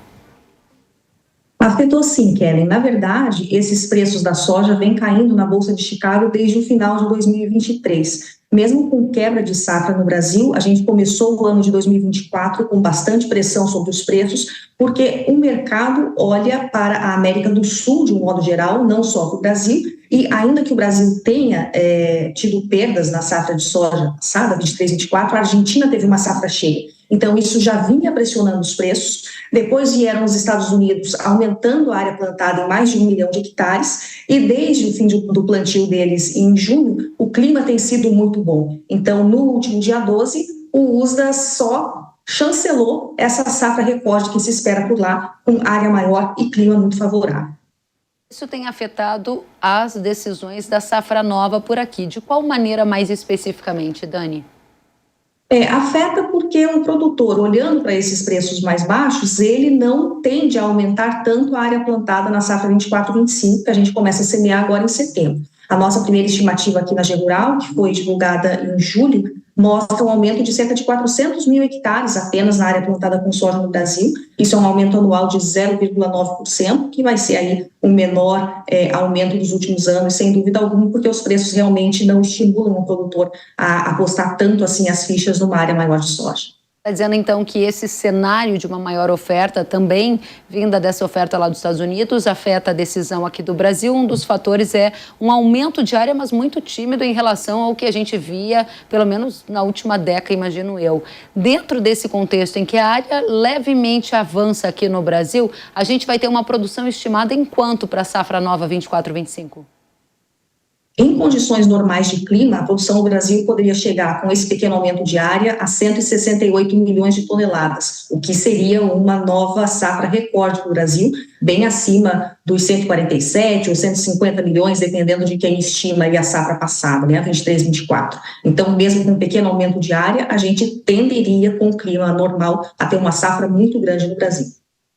Afetou sim, Kellen. Na verdade, esses preços da soja vêm caindo na Bolsa de Chicago desde o final de 2023. Mesmo com quebra de safra no Brasil, a gente começou o ano de 2024 com bastante pressão sobre os preços, porque o mercado olha para a América do Sul, de um modo geral, não só para o Brasil, e ainda que o Brasil tenha tido perdas na safra de soja passada, 23-24, a Argentina teve uma safra cheia. Então, isso já vinha pressionando os preços. Depois vieram os Estados Unidos aumentando a área plantada em mais de 1 milhão de hectares, e desde o fim do plantio deles em junho, o clima tem sido muito bom. Então, no último dia 12, o USDA só chancelou essa safra recorde que se espera por lá, com área maior e clima muito favorável. Isso tem afetado as decisões da safra nova por aqui. De qual maneira mais especificamente, Dani? Afeta porque um produtor, olhando para esses preços mais baixos, ele não tende a aumentar tanto a área plantada na safra 24-25, que a gente começa a semear agora em setembro. A nossa primeira estimativa aqui na AG Rural, que foi divulgada em julho, mostra um aumento de cerca de 400 mil hectares apenas na área plantada com soja no Brasil. Isso é um aumento anual de 0,9%, que vai ser aí o menor aumento dos últimos anos, sem dúvida alguma, porque os preços realmente não estimulam o produtor a apostar tanto assim as fichas numa área maior de soja. Está dizendo, então, que esse cenário de uma maior oferta, também vinda dessa oferta lá dos Estados Unidos, afeta a decisão aqui do Brasil. Um dos fatores é um aumento de área, mas muito tímido em relação ao que a gente via, pelo menos na última década, imagino eu. Dentro desse contexto em que a área levemente avança aqui no Brasil, a gente vai ter uma produção estimada em quanto para a safra nova 24-25? Em condições normais de clima, a produção do Brasil poderia chegar, com esse pequeno aumento de área, a 168 milhões de toneladas, o que seria uma nova safra recorde para o Brasil, bem acima dos 147 ou 150 milhões, dependendo de quem estima a safra passada, né, 23-24. Então, mesmo com um pequeno aumento de área, a gente tenderia, com o clima normal, a ter uma safra muito grande no Brasil.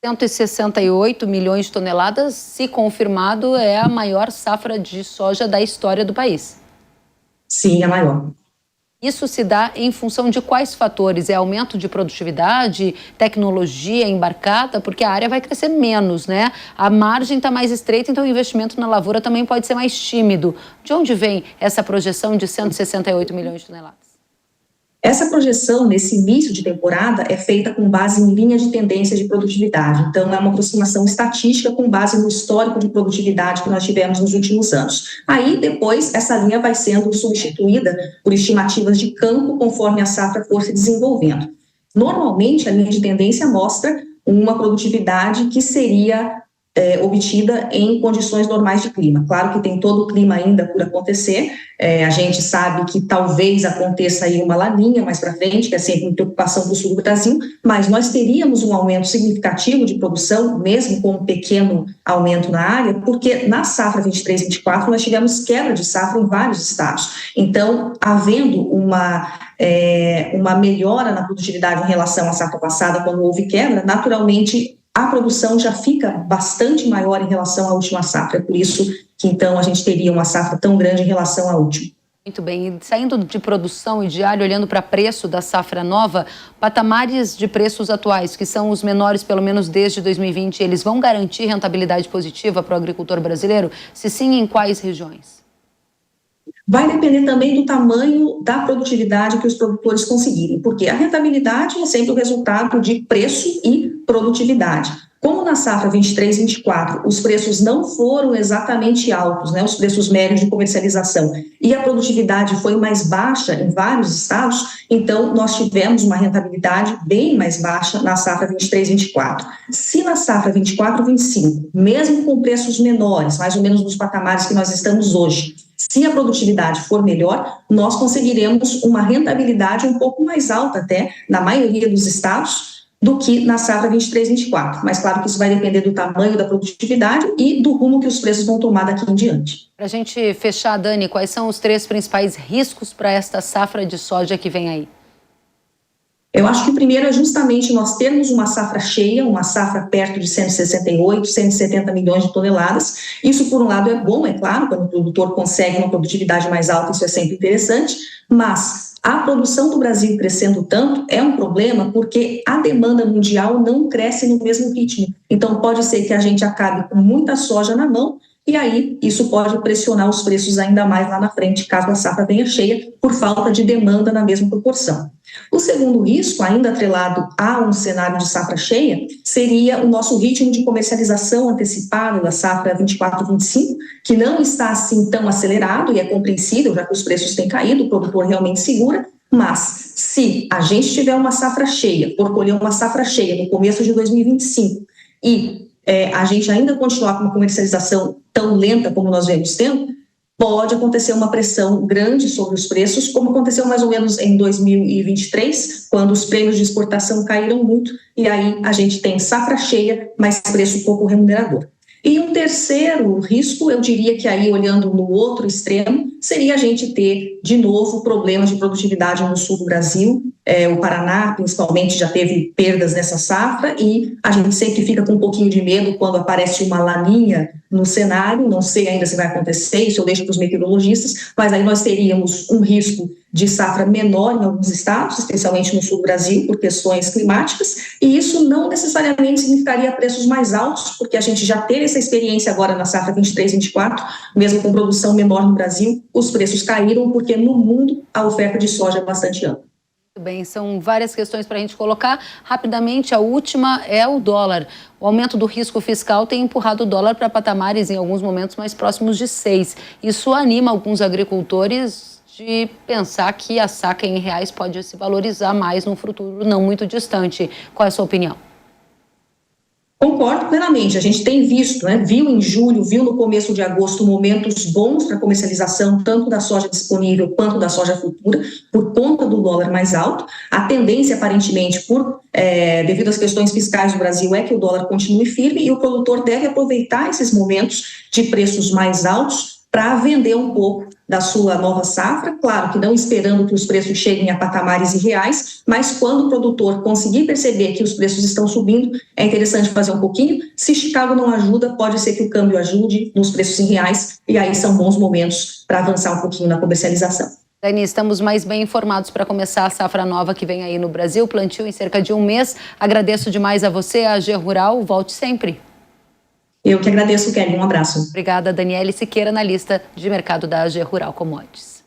168 milhões de toneladas, se confirmado, é a maior safra de soja da história do país. Sim, a maior. Isso se dá em função de quais fatores? É aumento de produtividade, tecnologia embarcada? Porque a área vai crescer menos, né? A margem está mais estreita, então o investimento na lavoura também pode ser mais tímido. De onde vem essa projeção de 168 milhões de toneladas? Essa projeção, nesse início de temporada, é feita com base em linha de tendência de produtividade. Então, é uma aproximação estatística com base no histórico de produtividade que nós tivemos nos últimos anos. Aí, depois, essa linha vai sendo substituída por estimativas de campo conforme a safra for se desenvolvendo. Normalmente, a linha de tendência mostra uma produtividade que seria obtida em condições normais de clima. Claro que tem todo o clima ainda por acontecer, a gente sabe que talvez aconteça aí uma laninha mais para frente, que é sempre uma preocupação do sul do Brasil, mas nós teríamos um aumento significativo de produção, mesmo com um pequeno aumento na área, porque na safra 23-24 nós tivemos quebra de safra em vários estados. Então, havendo uma melhora na produtividade em relação à safra passada, quando houve quebra, naturalmente a produção já fica bastante maior em relação à última safra. É por isso que, então, a gente teria uma safra tão grande em relação à última. Muito bem. E saindo de produção e de alho, olhando para preço da safra nova, patamares de preços atuais, que são os menores, pelo menos desde 2020, eles vão garantir rentabilidade positiva para o agricultor brasileiro? Se sim, em quais regiões? Vai depender também do tamanho da produtividade que os produtores conseguirem, porque a rentabilidade é sempre o resultado de preço e produtividade. Como na safra 23-24 os preços não foram exatamente altos, né, os preços médios de comercialização, e a produtividade foi mais baixa em vários estados, então nós tivemos uma rentabilidade bem mais baixa na safra 23-24. Se na safra 24-25, mesmo com preços menores, mais ou menos nos patamares que nós estamos hoje, se a produtividade for melhor, nós conseguiremos uma rentabilidade um pouco mais alta até, na maioria dos estados, do que na safra 23-24. Mas claro que isso vai depender do tamanho da produtividade e do rumo que os preços vão tomar daqui em diante. Para a gente fechar, Dani, quais são os 3 principais riscos para esta safra de soja que vem aí? Eu acho que o primeiro é justamente nós termos uma safra cheia, uma safra perto de 168, 170 milhões de toneladas. Isso, por um lado, é bom, é claro, quando o produtor consegue uma produtividade mais alta, isso é sempre interessante, mas a produção do Brasil crescendo tanto é um problema porque a demanda mundial não cresce no mesmo ritmo. Então, pode ser que a gente acabe com muita soja na mão, e aí isso pode pressionar os preços ainda mais lá na frente, caso a safra venha cheia, por falta de demanda na mesma proporção. O segundo risco, ainda atrelado a um cenário de safra cheia, seria o nosso ritmo de comercialização antecipada da safra 24-25, que não está assim tão acelerado, e é compreensível, já que os preços têm caído, o produtor realmente segura, mas se a gente tiver uma safra cheia, por colher uma safra cheia no começo de 2025, e a gente ainda continuar com uma comercialização tão lenta como nós vemos tendo, pode acontecer uma pressão grande sobre os preços, como aconteceu mais ou menos em 2023, quando os prêmios de exportação caíram muito, e aí a gente tem safra cheia, mas preço pouco remunerador. E um terceiro risco, eu diria que aí, olhando no outro extremo, seria a gente ter, de novo, problemas de produtividade no sul do Brasil. O Paraná, principalmente, já teve perdas nessa safra, e a gente sempre fica com um pouquinho de medo quando aparece uma laninha no cenário. Não sei ainda se vai acontecer, isso eu deixo para os meteorologistas, mas aí nós teríamos um risco de safra menor em alguns estados, especialmente no sul do Brasil, por questões climáticas, e isso não necessariamente significaria preços mais altos, porque a gente já teve essa experiência agora na safra 23-24, mesmo com produção menor no Brasil, os preços caíram, porque no mundo a oferta de soja é bastante ampla. Muito bem, são várias questões para a gente colocar. Rapidamente, a última é o dólar. O aumento do risco fiscal tem empurrado o dólar para patamares, em alguns momentos, mais próximos de 6. Isso anima alguns agricultores de pensar que a saca em reais pode se valorizar mais num futuro não muito distante. Qual é a sua opinião? Concordo plenamente, a gente tem visto, viu em julho, viu no começo de agosto momentos bons para comercialização, tanto da soja disponível quanto da soja futura, por conta do dólar mais alto. A tendência, aparentemente, devido às questões fiscais do Brasil, é que o dólar continue firme, e o produtor deve aproveitar esses momentos de preços mais altos para vender um pouco da sua nova safra, claro que não esperando que os preços cheguem a patamares irreais, mas quando o produtor conseguir perceber que os preços estão subindo, é interessante fazer um pouquinho. Se Chicago não ajuda, pode ser que o câmbio ajude nos preços irreais, e aí são bons momentos para avançar um pouquinho na comercialização. Dani, estamos mais bem informados para começar a safra nova que vem aí no Brasil, plantio em cerca de um mês. Agradeço demais a você, a AG Rural, volte sempre. Eu que agradeço, Kelly. Um abraço. Obrigada, Daniele Siqueira, analista de mercado da AG Rural Commodities.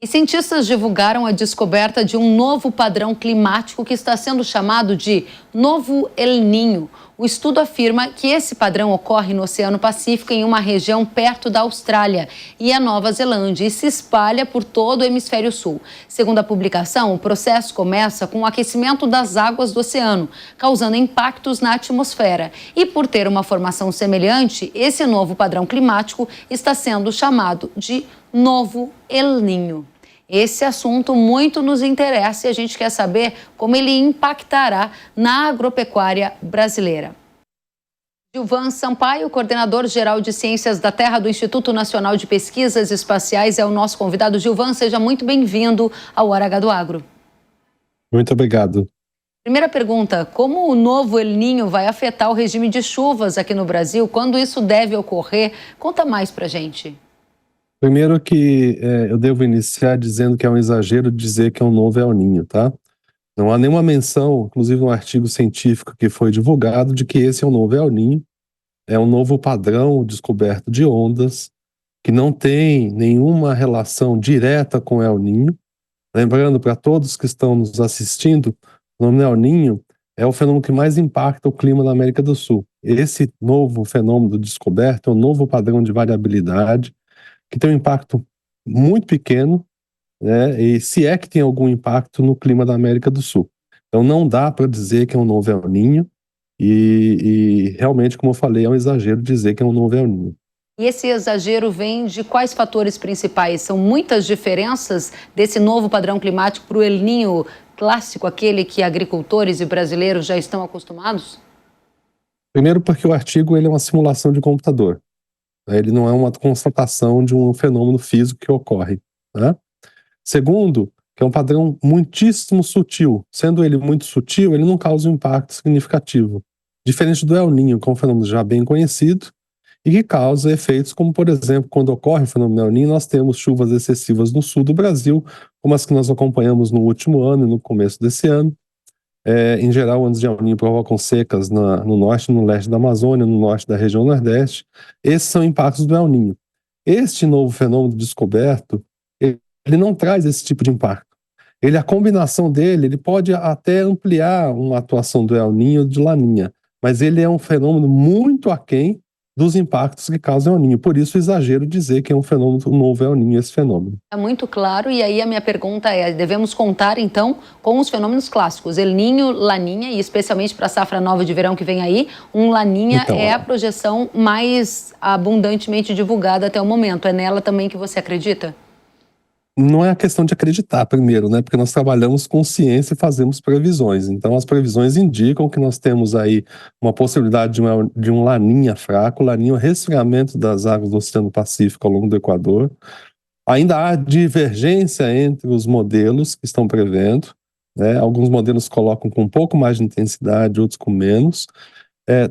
E cientistas divulgaram a descoberta de um novo padrão climático que está sendo chamado de Novo El Niño. O estudo afirma que esse padrão ocorre no Oceano Pacífico, em uma região perto da Austrália e a Nova Zelândia, e se espalha por todo o hemisfério sul. Segundo a publicação, o processo começa com o aquecimento das águas do oceano, causando impactos na atmosfera. E por ter uma formação semelhante, esse novo padrão climático está sendo chamado de Novo El Niño. Esse assunto muito nos interessa e a gente quer saber como ele impactará na agropecuária brasileira. Gilvan Sampaio, coordenador-geral de Ciências da Terra do Instituto Nacional de Pesquisas Espaciais, é o nosso convidado. Gilvan, seja muito bem-vindo ao Hora H do Agro. Muito obrigado. Primeira pergunta, como o novo El Niño vai afetar o regime de chuvas aqui no Brasil? Quando isso deve ocorrer? Conta mais pra gente. Primeiro que eu devo iniciar dizendo que é um exagero dizer que é um novo El Niño, tá? Não há nenhuma menção, inclusive um artigo científico que foi divulgado, de que esse é um novo El Niño. É um novo padrão descoberto de ondas, que não tem nenhuma relação direta com El Niño. Lembrando para todos que estão nos assistindo, o nome El Niño é o fenômeno que mais impacta o clima na América do Sul. Esse novo fenômeno descoberto é um novo padrão de variabilidade, que tem um impacto muito pequeno, né, e se é que tem algum impacto no clima da América do Sul. Então não dá para dizer que é um novo El Niño, e realmente, como eu falei, é um exagero dizer que é um novo El Niño. E esse exagero vem de quais fatores principais? São muitas diferenças desse novo padrão climático para o El Niño clássico, aquele que agricultores e brasileiros já estão acostumados? Primeiro porque o artigo ele é uma simulação de computador. Ele não é uma constatação de um fenômeno físico que ocorre, né? Segundo, que é um padrão muitíssimo sutil. Sendo ele muito sutil, ele não causa um impacto significativo. Diferente do El Niño, que é um fenômeno já bem conhecido e que causa efeitos como, por exemplo, quando ocorre o fenômeno El Niño, nós temos chuvas excessivas no sul do Brasil, como as que nós acompanhamos no último ano e no começo desse ano. Em geral, anos de El Niño provocam secas no norte e no leste da Amazônia, no norte da região nordeste. Esses são impactos do El Niño. Este novo fenômeno descoberto, ele não traz esse tipo de impacto. A combinação dele, ele pode até ampliar uma atuação do El Niño e de Laninha, mas ele é um fenômeno muito aquém dos impactos que causam El Niño. Por isso, o exagero dizer que é um novo El Niño esse fenômeno. É muito claro, e aí a minha pergunta é, devemos contar então com os fenômenos clássicos, El Niño, Laninha, e especialmente para a safra nova de verão que vem aí, Laninha então, é a projeção mais abundantemente divulgada até o momento. É nela também que você acredita? Não é a questão de acreditar primeiro, né? Porque nós trabalhamos com ciência e fazemos previsões. Então, as previsões indicam que nós temos aí uma possibilidade de um Laninha fraco. Laninha é o resfriamento das águas do Oceano Pacífico ao longo do Equador. Ainda há divergência entre os modelos que estão prevendo, né? Alguns modelos colocam com um pouco mais de intensidade, outros com menos.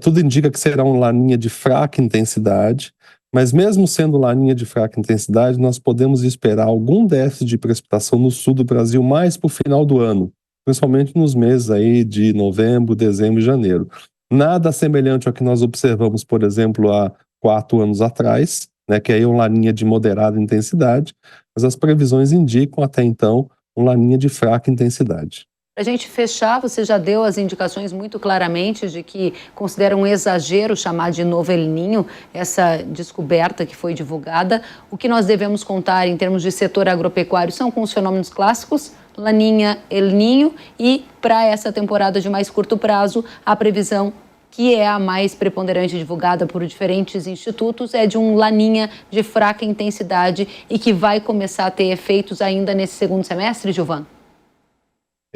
Tudo indica que será um Laninha de fraca intensidade. Mas mesmo sendo Laninha de fraca intensidade, nós podemos esperar algum déficit de precipitação no sul do Brasil mais para o final do ano, principalmente nos meses aí de novembro, dezembro e janeiro. Nada semelhante ao que nós observamos, por exemplo, há 4 anos atrás, né, que aí é um Laninha de moderada intensidade, mas as previsões indicam até então um Laninha de fraca intensidade. Para a gente fechar, você já deu as indicações muito claramente de que considera um exagero chamar de novo El Niño essa descoberta que foi divulgada. O que nós devemos contar em termos de setor agropecuário são com os fenômenos clássicos, Laninha, El Niño, e para essa temporada de mais curto prazo, a previsão que é a mais preponderante divulgada por diferentes institutos, é de um Laninha de fraca intensidade e que vai começar a ter efeitos ainda nesse segundo semestre, Gilvan?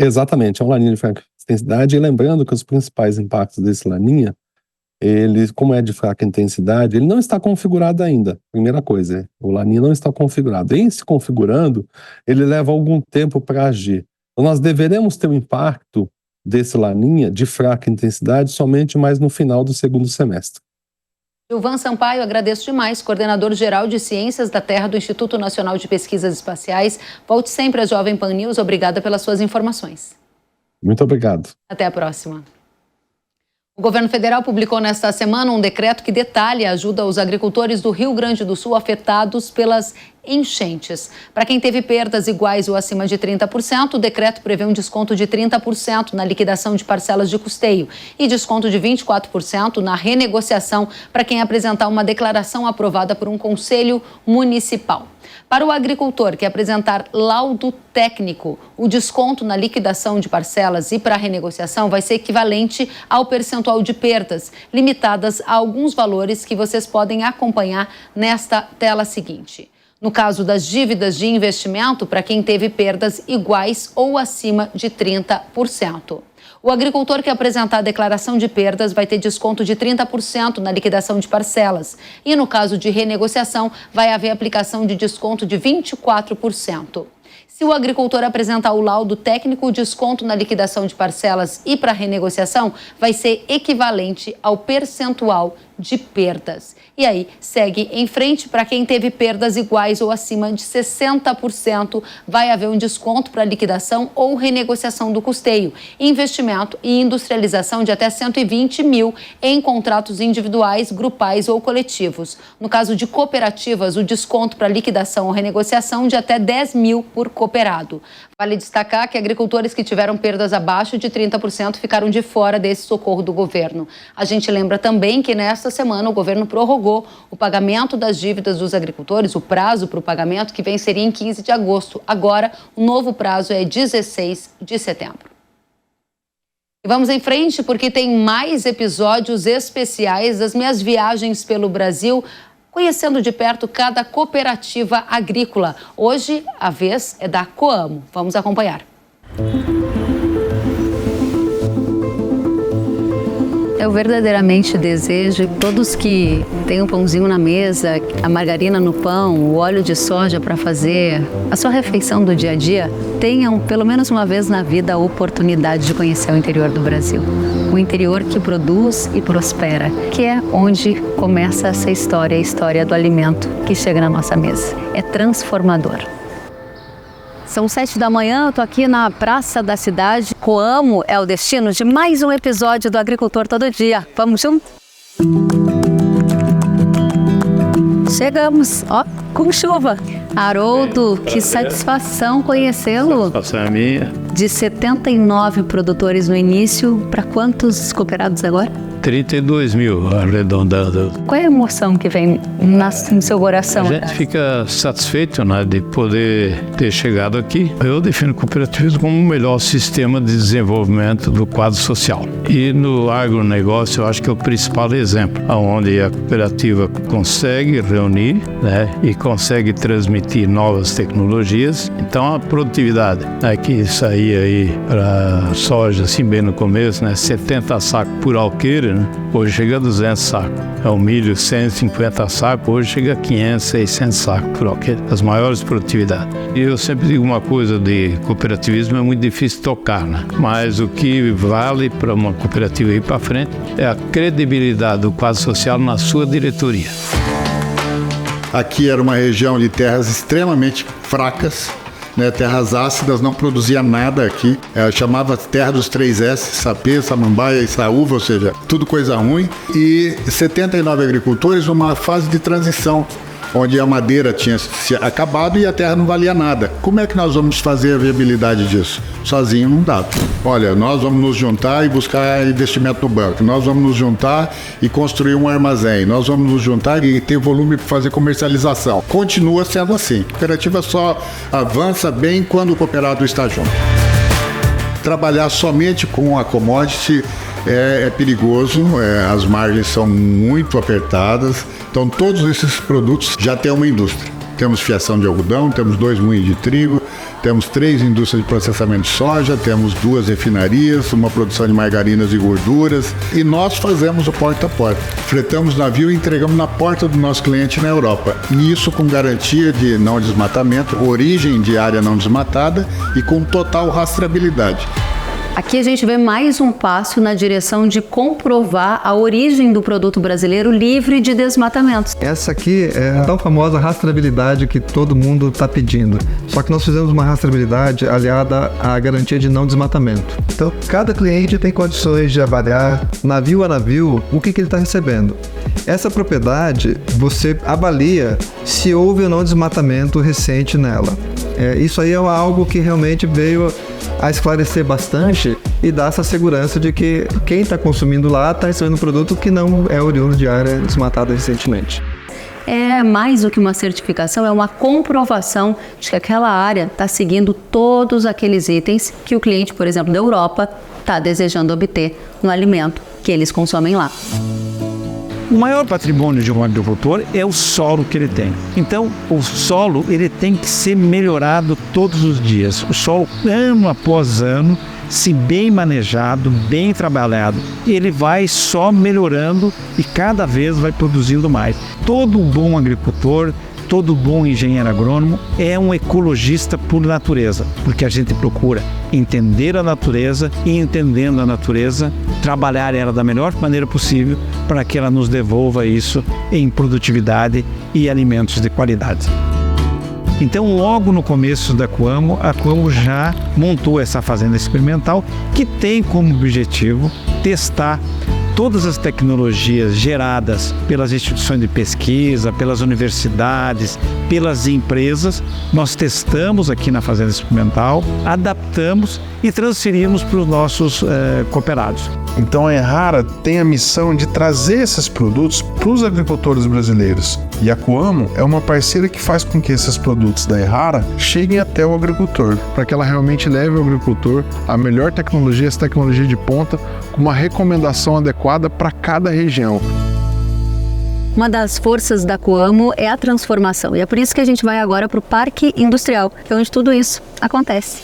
Exatamente, é um Laninha de fraca intensidade, e lembrando que os principais impactos desse Laninha, ele, como é de fraca intensidade, ele não está configurado ainda, primeira coisa, o Laninha não está configurado. Em se configurando, ele leva algum tempo para agir. Então nós deveremos ter um impacto desse Laninha de fraca intensidade somente mais no final do segundo semestre. Gilvan Sampaio, agradeço demais, coordenador-geral de Ciências da Terra do Instituto Nacional de Pesquisas Espaciais. Volte sempre à Jovem Pan News. Obrigada pelas suas informações. Muito obrigado. Até a próxima. O governo federal publicou nesta semana um decreto que detalha a ajuda aos agricultores do Rio Grande do Sul afetados pelas enchentes. Para quem teve perdas iguais ou acima de 30%, o decreto prevê um desconto de 30% na liquidação de parcelas de custeio e desconto de 24% na renegociação para quem apresentar uma declaração aprovada por um conselho municipal. Para o agricultor que apresentar laudo técnico, o desconto na liquidação de parcelas e para a renegociação vai ser equivalente ao percentual de perdas, limitadas a alguns valores que vocês podem acompanhar nesta tela seguinte. No caso das dívidas de investimento, para quem teve perdas iguais ou acima de 30%. O agricultor que apresentar a declaração de perdas vai ter desconto de 30% na liquidação de parcelas. E no caso de renegociação, vai haver aplicação de desconto de 24%. Se o agricultor apresentar o laudo técnico, o desconto na liquidação de parcelas e para renegociação vai ser equivalente ao percentual de perdas. E aí, segue em frente para quem teve perdas iguais ou acima de 60%, vai haver um desconto para liquidação ou renegociação do custeio, investimento e industrialização de até 120 mil em contratos individuais, grupais ou coletivos. No caso de cooperativas, o desconto para liquidação ou renegociação de até 10 mil por cooperado. Vale destacar que agricultores que tiveram perdas abaixo de 30% ficaram de fora desse socorro do governo. A gente lembra também que nesta semana o governo prorrogou o pagamento das dívidas dos agricultores, o prazo para o pagamento que venceria em 15 de agosto. Agora, o novo prazo é 16 de setembro. E vamos em frente porque tem mais episódios especiais das minhas viagens pelo Brasil, conhecendo de perto cada cooperativa agrícola. Hoje, a vez é da Coamo. Vamos acompanhar. eu verdadeiramente desejo que todos que têm um pãozinho na mesa, a margarina no pão, o óleo de soja para fazer a sua refeição do dia a dia, tenham pelo menos uma vez na vida a oportunidade de conhecer o interior do Brasil. O interior que produz e prospera, que é onde começa essa história, a história do alimento que chega na nossa mesa. É transformador. São 7 da manhã, eu tô aqui na praça da cidade. Coamo é o destino de mais um episódio do Agricultor Todo Dia. Vamos juntos? Chegamos, ó, com chuva. Haroldo, que satisfação conhecê-lo. Satisfação é minha. De 79 produtores no início, para quantos cooperados agora? 32 mil, arredondando. Qual é a emoção que vem no seu coração? A gente fica satisfeito, né, de poder ter chegado aqui. Eu defino o cooperativismo como o melhor sistema de desenvolvimento do quadro social. E no agronegócio, eu acho que é o principal exemplo, onde a cooperativa consegue reunir, né, e consegue transmitir novas tecnologias. Então, a produtividade, né, que saía aí para soja, assim, bem no começo, né, 70 sacos por alqueire, né? Hoje chega a 200 sacos. É o milho 150 sacos, hoje chega a 500, 600 sacos por alqueire. As maiores produtividades. E eu sempre digo uma coisa de cooperativismo, é muito difícil tocar, né? Mas o que vale para uma cooperativa ir para frente é a credibilidade do quadro social na sua diretoria. Aqui era uma região de terras extremamente fracas, né, terras ácidas, não produzia nada aqui, chamava terra dos 3S, sapê, samambaia e saúva, ou seja, tudo coisa ruim, e 79 agricultores numa fase de transição, onde a madeira tinha se acabado e a terra não valia nada. Como é que nós vamos fazer a viabilidade disso? Sozinho não dá. Olha, nós vamos nos juntar e buscar investimento no banco, nós vamos nos juntar e construir um armazém, nós vamos nos juntar e ter volume para fazer comercialização. Continua sendo assim. A cooperativa só avança bem quando o cooperado está junto. Trabalhar somente com a commodity é perigoso, as margens são muito apertadas, então todos esses produtos já têm uma indústria. Temos fiação de algodão, temos 2 moinhos de trigo, temos 3 indústrias de processamento de soja, temos 2 refinarias, uma produção de margarinas e gorduras, e nós fazemos o porta a porta. Fretamos navio e entregamos na porta do nosso cliente na Europa. E isso com garantia de não desmatamento, origem de área não desmatada e com total rastreabilidade. Aqui a gente vê mais um passo na direção de comprovar a origem do produto brasileiro livre de desmatamentos. Essa aqui é a tão famosa rastreabilidade que todo mundo está pedindo. Só que nós fizemos uma rastreabilidade aliada à garantia de não desmatamento. Então, cada cliente tem condições de avaliar, navio a navio, o que ele está recebendo. Essa propriedade, você avalia se houve ou não desmatamento recente nela. Isso aí é algo que realmente veio a esclarecer bastante e dar essa segurança de que quem está consumindo lá está recebendo um produto que não é oriundo de área desmatada recentemente. É mais do que uma certificação, é uma comprovação de que aquela área está seguindo todos aqueles itens que o cliente, por exemplo, da Europa, está desejando obter no alimento que eles consomem lá. O maior patrimônio de um agricultor é o solo que ele tem. Então, o solo ele tem que ser melhorado todos os dias. O solo, ano após ano, se bem manejado, bem trabalhado, ele vai só melhorando e cada vez vai produzindo mais. Todo bom agricultor, todo bom engenheiro agrônomo é um ecologista por natureza, porque a gente procura entender a natureza e, entendendo a natureza, trabalhar ela da melhor maneira possível para que ela nos devolva isso em produtividade e alimentos de qualidade. Então, logo no começo da Coamo, a Coamo já montou essa fazenda experimental que tem como objetivo testar todas as tecnologias geradas pelas instituições de pesquisa, pelas universidades, pelas empresas. Nós testamos aqui na fazenda experimental, adaptamos e transferimos para os nossos cooperados. Então a Errara tem a missão de trazer esses produtos para os agricultores brasileiros. E a Coamo é uma parceira que faz com que esses produtos da Errara cheguem até o agricultor, para que ela realmente leve ao agricultor a melhor tecnologia, essa tecnologia de ponta, com uma recomendação adequada para cada região. Uma das forças da Coamo é a transformação, e é por isso que a gente vai agora para o Parque Industrial, que é onde tudo isso acontece.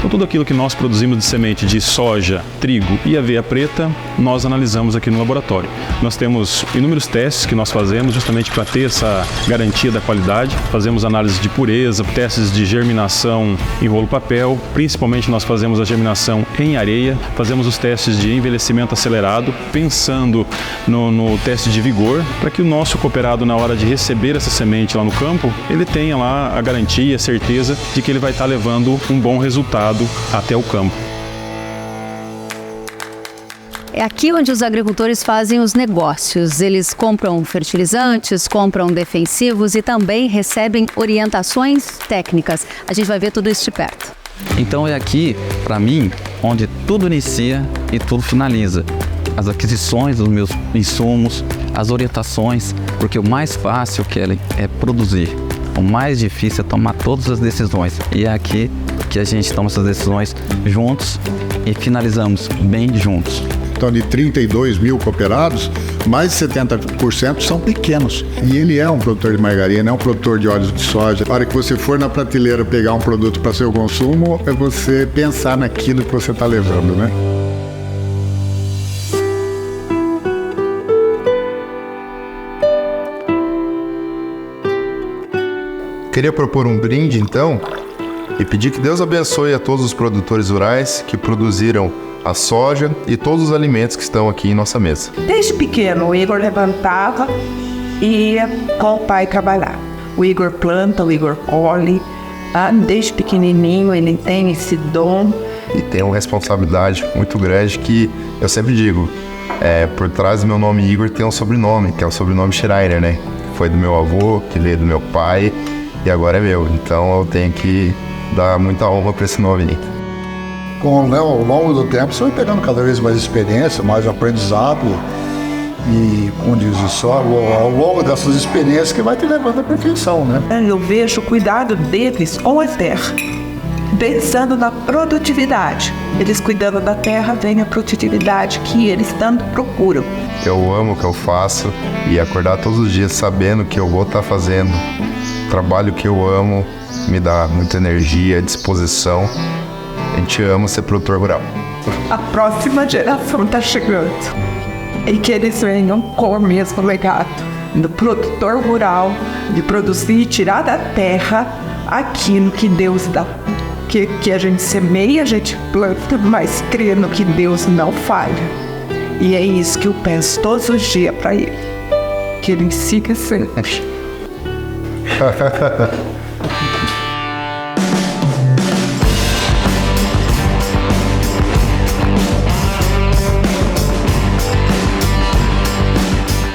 Então tudo aquilo que nós produzimos de semente de soja, trigo e aveia preta, nós analisamos aqui no laboratório. Nós temos inúmeros testes que nós fazemos justamente para ter essa garantia da qualidade. Fazemos análise de pureza, testes de germinação em rolo papel, principalmente nós fazemos a germinação em areia, fazemos os testes de envelhecimento acelerado, pensando no teste de vigor, para que o nosso cooperado, na hora de receber essa semente lá no campo, ele tenha lá a garantia, a certeza de que ele vai estar levando um bom resultado até o campo. É aqui onde os agricultores fazem os negócios. Eles compram fertilizantes, compram defensivos e também recebem orientações técnicas. A gente vai ver tudo isso de perto. Então é aqui, para mim, onde tudo inicia e tudo finaliza. As aquisições dos meus insumos, as orientações, porque o mais fácil, Kelly, é produzir. O mais difícil é tomar todas as decisões. E é aqui que a gente toma essas decisões juntos e finalizamos bem juntos. Então, de 32 mil cooperados, mais de 70% são pequenos. E ele é um produtor de margarina, é um produtor de óleos de soja. A hora que você for na prateleira pegar um produto para seu consumo, é você pensar naquilo que você está levando, né? Queria propor um brinde, então, e pedir que Deus abençoe a todos os produtores rurais que produziram a soja e todos os alimentos que estão aqui em nossa mesa. Desde pequeno, o Igor levantava e ia com o pai trabalhar. O Igor planta, o Igor colhe. Desde pequenininho ele tem esse dom. E tem uma responsabilidade muito grande que eu sempre digo, por trás do meu nome Igor tem um sobrenome, que é o sobrenome Schreiner, né? Foi do meu avô, que veio do meu pai e agora é meu. Então eu tenho que dar muita honra para esse nome aí. Ao longo do tempo, você vai pegando cada vez mais experiência, mais aprendizado e, como diz isso, ao longo dessas experiências que vai te levando à perfeição, né? Eu vejo o cuidado deles com a terra, pensando na produtividade. Eles cuidando da terra, vem a produtividade que eles tanto procuram. Eu amo o que eu faço e acordar todos os dias sabendo que eu vou estar fazendo o trabalho que eu amo me dá muita energia, disposição. A gente ama ser produtor rural. A próxima geração está chegando e que eles venham com o mesmo legado do produtor rural, de produzir e tirar da terra aquilo que Deus dá. Que a gente semeia, a gente planta, mas crendo que Deus não falha. E é isso que eu peço todos os dias para ele. Que ele siga sempre.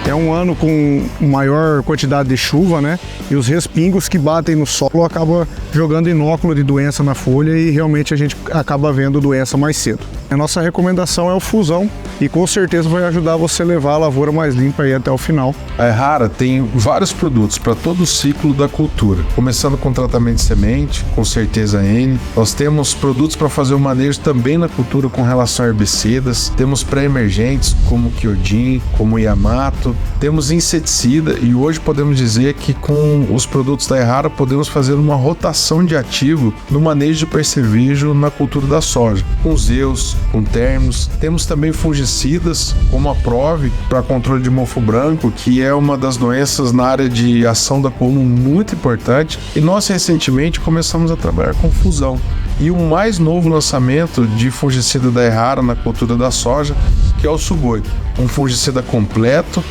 É um ano com maior quantidade de chuva, né? E os respingos que batem no solo acabam jogando inóculo de doença na folha e realmente a gente acaba vendo doença mais cedo. A nossa recomendação é o fusão e com certeza vai ajudar você a levar a lavoura mais limpa aí até o final. A Errara tem vários produtos para todo o ciclo da cultura, começando com tratamento de semente, com certeza N. Nós temos produtos para fazer o manejo também na cultura com relação a herbicidas, temos pré-emergentes como Kyodin, como Yamato, temos inseticida e hoje podemos dizer que com os produtos da Errara podemos fazer uma rotação de ativo no manejo de percevejo na cultura da soja, com Zeus, com Termos. Temos também fungicidas como a Prove para controle de mofo branco, que é uma das doenças na área de ação da coluna muito importante, e nós recentemente começamos a trabalhar com fusão. E o mais novo lançamento de fungicida da Errara na cultura da soja, que é o Sugoi, um fungicida completo,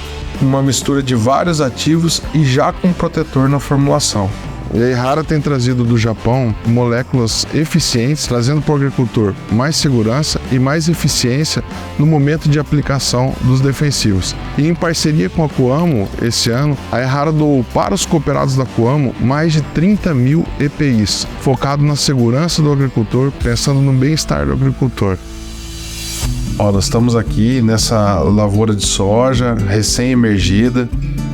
uma mistura de vários ativos e já com protetor na formulação. E a Errara tem trazido do Japão moléculas eficientes, trazendo para o agricultor mais segurança e mais eficiência no momento de aplicação dos defensivos. E em parceria com a Coamo, esse ano, a Errara doou para os cooperados da Coamo mais de 30 mil EPIs, focado na segurança do agricultor, pensando no bem-estar do agricultor. Nós estamos aqui nessa lavoura de soja recém-emergida,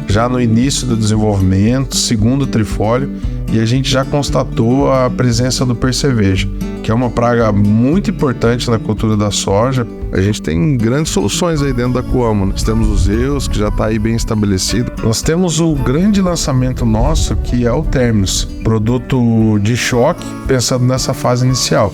já no início do desenvolvimento, segundo trifólio, e a gente já constatou a presença do percevejo, que é uma praga muito importante na cultura da soja. A gente tem grandes soluções aí dentro da Coamo. Nós temos o Zeus, que já está aí bem estabelecido. Nós temos o grande lançamento nosso, que é o Termos, produto de choque, pensando nessa fase inicial.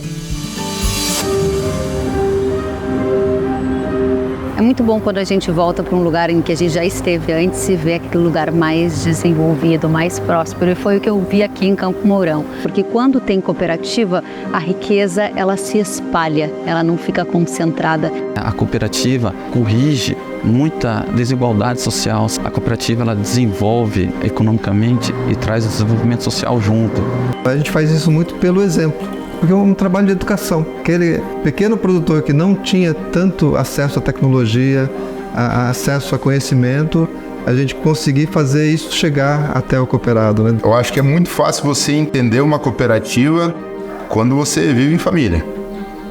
muito bom quando a gente volta para um lugar em que a gente já esteve antes e vê aquele lugar mais desenvolvido, mais próspero. E foi o que eu vi aqui em Campo Mourão. Porque quando tem cooperativa, a riqueza ela se espalha, ela não fica concentrada. A cooperativa corrige muita desigualdade social. A cooperativa ela desenvolve economicamente e traz o desenvolvimento social junto. A gente faz isso muito pelo exemplo. Porque é um trabalho de educação. Aquele pequeno produtor que não tinha tanto acesso à tecnologia, acesso a conhecimento, a gente conseguir fazer isso chegar até o cooperado, né? Eu acho que é muito fácil você entender uma cooperativa quando você vive em família.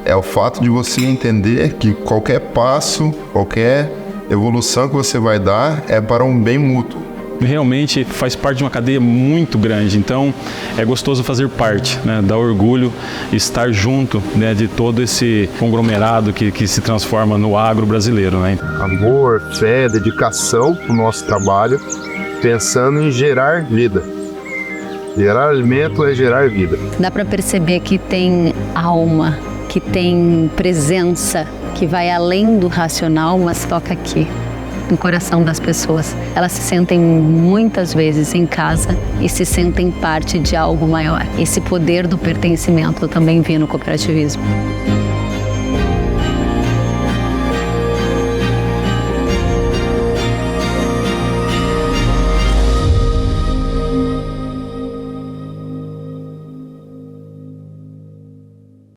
É o fato de você entender que qualquer passo, qualquer evolução que você vai dar é para um bem mútuo. Realmente faz parte de uma cadeia muito grande, então é gostoso fazer parte, né? Dá orgulho estar junto, né, de todo esse conglomerado que se transforma no agro brasileiro, né? Amor, fé, dedicação para o nosso trabalho, pensando em gerar vida. Gerar alimento é gerar vida. Dá para perceber que tem alma, que tem presença, que vai além do racional, mas toca aqui, no coração das pessoas. Elas se sentem muitas vezes em casa e se sentem parte de algo maior. Esse poder do pertencimento eu também vi no cooperativismo.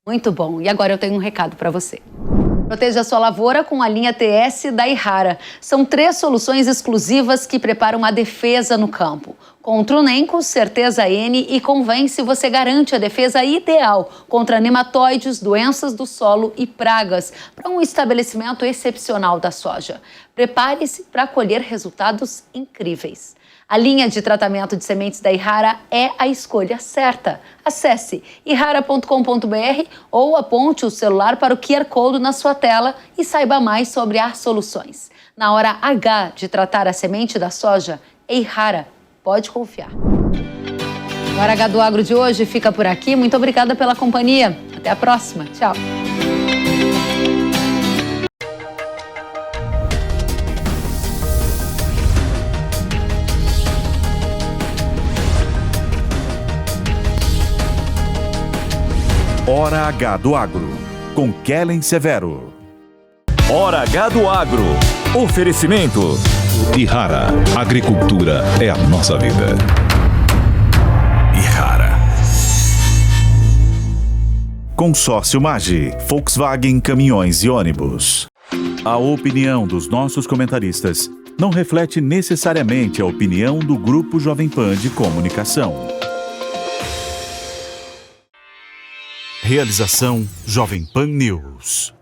Muito bom. E agora eu tenho um recado para você. Proteja a sua lavoura com a linha TS da Yara. São 3 soluções exclusivas que preparam a defesa no campo. Contra o Nenco, Certeza N e Convence, você garante a defesa ideal contra nematóides, doenças do solo e pragas para um estabelecimento excepcional da soja. Prepare-se para colher resultados incríveis. A linha de tratamento de sementes da Yara é a escolha certa. Acesse yara.com.br ou aponte o celular para o QR Code na sua tela e saiba mais sobre as soluções. Na hora H de tratar a semente da soja, é Yara. Pode confiar. O Hora H do Agro de hoje fica por aqui. Muito obrigada pela companhia. Até a próxima. Tchau. Hora H do Agro, com Kellen Severo. Hora H do Agro. Oferecimento. Yara. Agricultura é a nossa vida. Yara. Consórcio Magi, Volkswagen Caminhões e Ônibus. A opinião dos nossos comentaristas não reflete necessariamente a opinião do Grupo Jovem Pan de Comunicação. Realização Jovem Pan News.